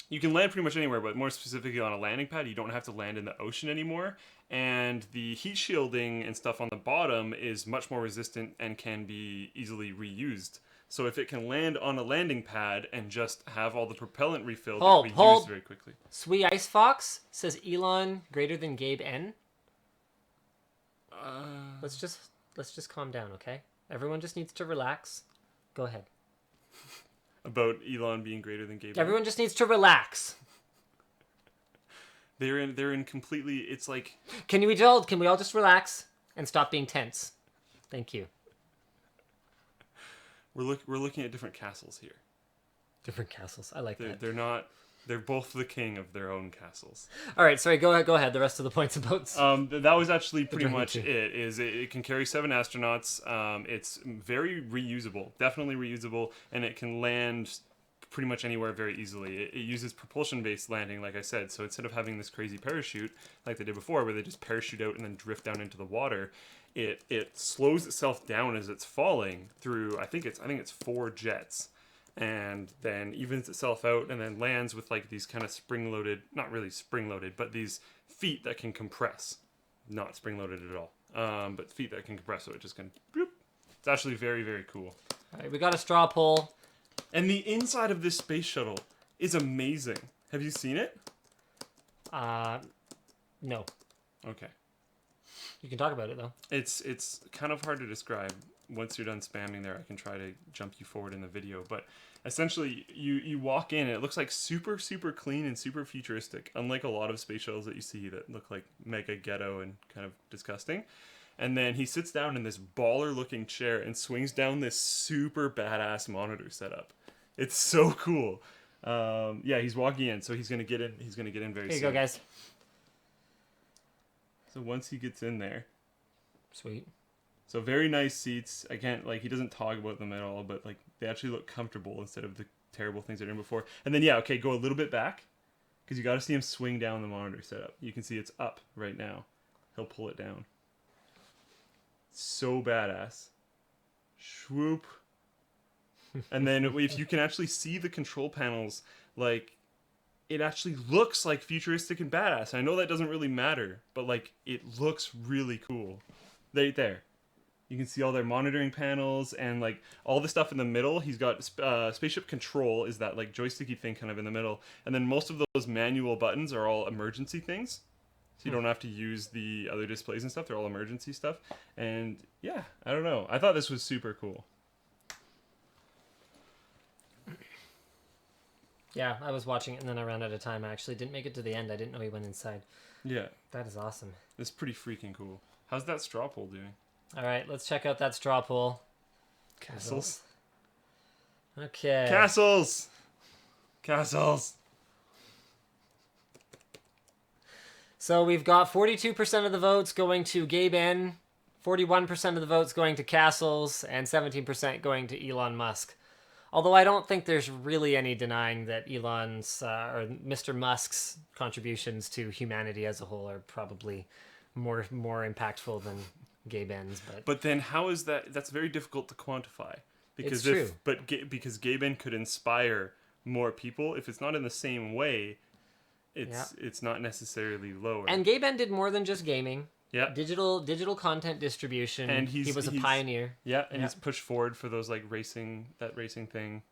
You can land pretty much anywhere, but more specifically on a landing pad, you don't have to land in the ocean anymore. And the heat shielding and stuff on the bottom is much more resistant and can be easily reused. So if it can land on a landing pad and just have all the propellant refilled, it can be used very quickly. Sweet Ice Fox says Elon greater than GabeN. Let's just calm down, okay? Everyone just needs to relax. Go ahead. About Elon being greater than GabeN. Everyone just needs to relax. They're in completely. It's like. Can we all just relax and stop being tense? Thank you. We're looking at different castles here. Different castles. I like that. They're not. They're both the king of their own castles. All right, sorry. Go ahead. The rest of the points about. That was actually pretty much it. It can carry 7 astronauts. It's very reusable, definitely reusable, and it can land pretty much anywhere very easily. It uses propulsion-based landing, like I said. So instead of having this crazy parachute like they did before, where they just parachute out and then drift down into the water, it slows itself down as it's falling through. I think it's 4 jets, and then evens itself out, and then lands with like these kind of spring-loaded, not really spring-loaded, but these feet that can compress. Not spring-loaded at all, but feet that can compress, so it just can. Bloop. It's actually very, very cool. All right, we got a straw poll. And the inside of this space shuttle is amazing. Have you seen it? No. Okay. You can talk about it though. It's kind of hard to describe. Once you're done spamming there, I can try to jump you forward in the video. But essentially, you walk in, and it looks like super, super clean and super futuristic, unlike a lot of space shuttles that you see that look like mega ghetto and kind of disgusting. And then he sits down in this baller-looking chair and swings down this super badass monitor setup. It's so cool. Yeah, he's walking in, so he's gonna get in. He's gonna get in very soon. Here you go, guys. So once he gets in there, Sweet. so very nice seats. I can't he doesn't talk about them at all, but like they actually look comfortable instead of the terrible things they're doing before. And then yeah, okay, go a little bit back because you got to see him swing down the monitor setup. You can see it's up right now. He'll pull it down. So badass. Swoop. And then if you can actually see the control panels, like it actually looks like futuristic and badass. I know that doesn't really matter, but like it looks really cool. Right there. You can see all their monitoring panels and like all the stuff in the middle. He's got spaceship control is that like joysticky thing kind of in the middle. And then most of those manual buttons are all emergency things. So you don't have to use the other displays and stuff. They're all emergency stuff. And yeah, I don't know. I thought this was super cool. Yeah, I was watching it and then I ran out of time. I actually didn't make it to the end. I didn't know he went inside. Yeah. That is awesome. It's pretty freaking cool. How's that Strawpoll doing? All right, let's check out that straw poll. Castles. Okay. Castles! Castles! So we've got 42% of the votes going to GabeN, 41% of the votes going to Castles, and 17% going to Elon Musk. Although I don't think there's really any denying that Elon's or Mr. Musk's contributions to humanity as a whole are probably more impactful than GabeN's. But then how is that? That's very difficult to quantify. Because it's true. Because GabeN could inspire more people. If it's not in the same way, it's not necessarily lower. And GabeN did more than just gaming. Yeah. Digital content distribution. And he was a pioneer. Yeah, and he's pushed forward for those like racing thing.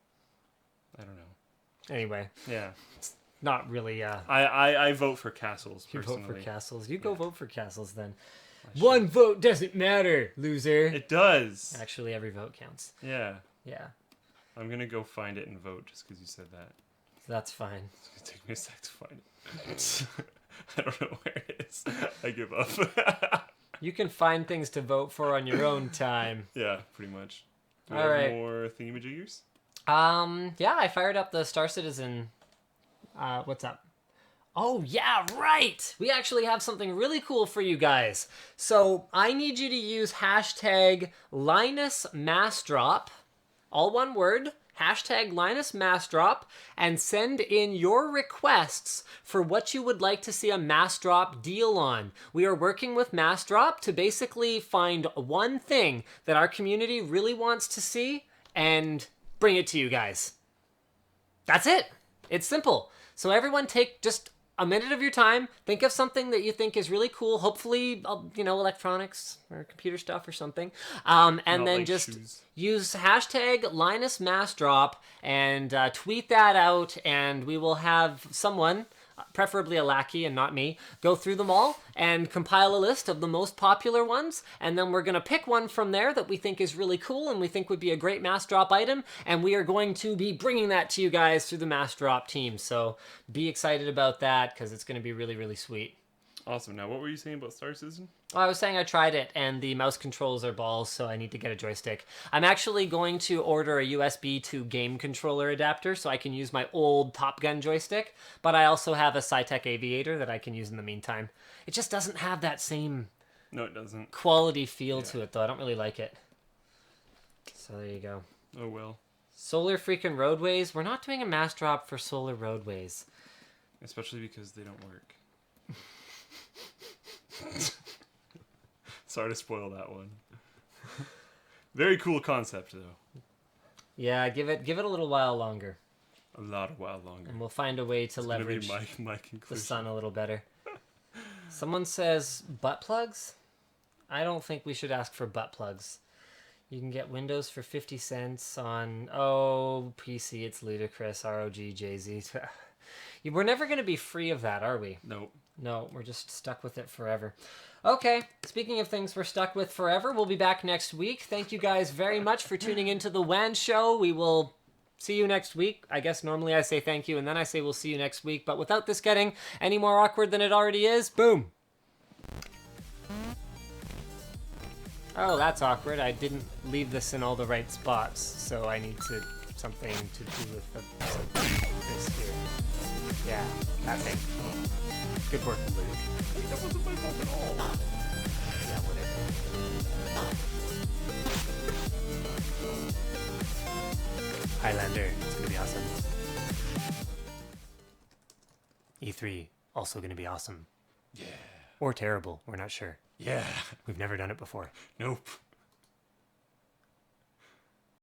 I don't know. Anyway. Yeah. It's not really I vote for Castles personally. You vote for Castles. You go vote for Castles then. One vote doesn't matter, loser. It does. Actually, every vote counts. Yeah. Yeah. I'm gonna go find it and vote just because you said that. That's fine. It's gonna take me a sec to find it. I don't know where it is. I give up. You can find things to vote for on your own time. Yeah, pretty much. Do we All have right. more thingamajiggers? Yeah, I fired up the Star Citizen. What's up? Oh, yeah, right! We actually have something really cool for you guys. So, I need you to use hashtag LinusMassDrop, all one word, hashtag LinusMassDrop, and send in your requests for what you would like to see a MassDrop deal on. We are working with MassDrop to basically find one thing that our community really wants to see and bring it to you guys. That's it. It's simple. So everyone take just a minute of your time, think of something that you think is really cool, hopefully, electronics or computer stuff or something, and Not then like just shoes. use hashtag LinusMassDrop and tweet that out, and we will have someone, preferably a lackey and not me, go through them all and compile a list of the most popular ones, and then we're going to pick one from there that we think is really cool and we think would be a great MassDrop item, and we are going to be bringing that to you guys through the MassDrop team. So be excited about that because it's going to be really, really sweet. Awesome. Now, what were you saying about Star Citizen? Oh, I was saying I tried it, and the mouse controls are balls, so I need to get a joystick. I'm actually going to order a USB to game controller adapter so I can use my old Top Gun joystick, but I also have a Sci-Tech Aviator that I can use in the meantime. It just doesn't have that same No, it doesn't. quality feel to it, though. I don't really like it. So there you go. Oh, well. Solar freaking roadways. We're not doing a MassDrop for solar roadways. Especially because they don't work. Sorry to spoil that one. Very cool concept, though. Yeah, give it a little while longer, A lot of while longer. and we'll find a way to It's gonna be leverage my the conclusion. sun a little better. Someone says butt plugs. I don't think we should ask for butt plugs. You can get Windows for 50 cents on PC. It's ludicrous. ROG JZ. We're never going to be free of that, are we? Nope. No, we're just stuck with it forever. Okay, speaking of things we're stuck with forever, we'll be back next week. Thank you guys very much for tuning into the WAN Show. We will see you next week. I guess normally I say thank you and then I say we'll see you next week, but without this getting any more awkward than it already is, boom. Oh, that's awkward. I didn't leave this in all the right spots, so I need something to do with this here. Yeah, that thing. Good work, Luke. That wasn't my fault at all. Yeah, whatever. Highlander, it's gonna be awesome. E3, also gonna be awesome. Yeah. Or terrible, we're not sure. Yeah. We've never done it before. Nope.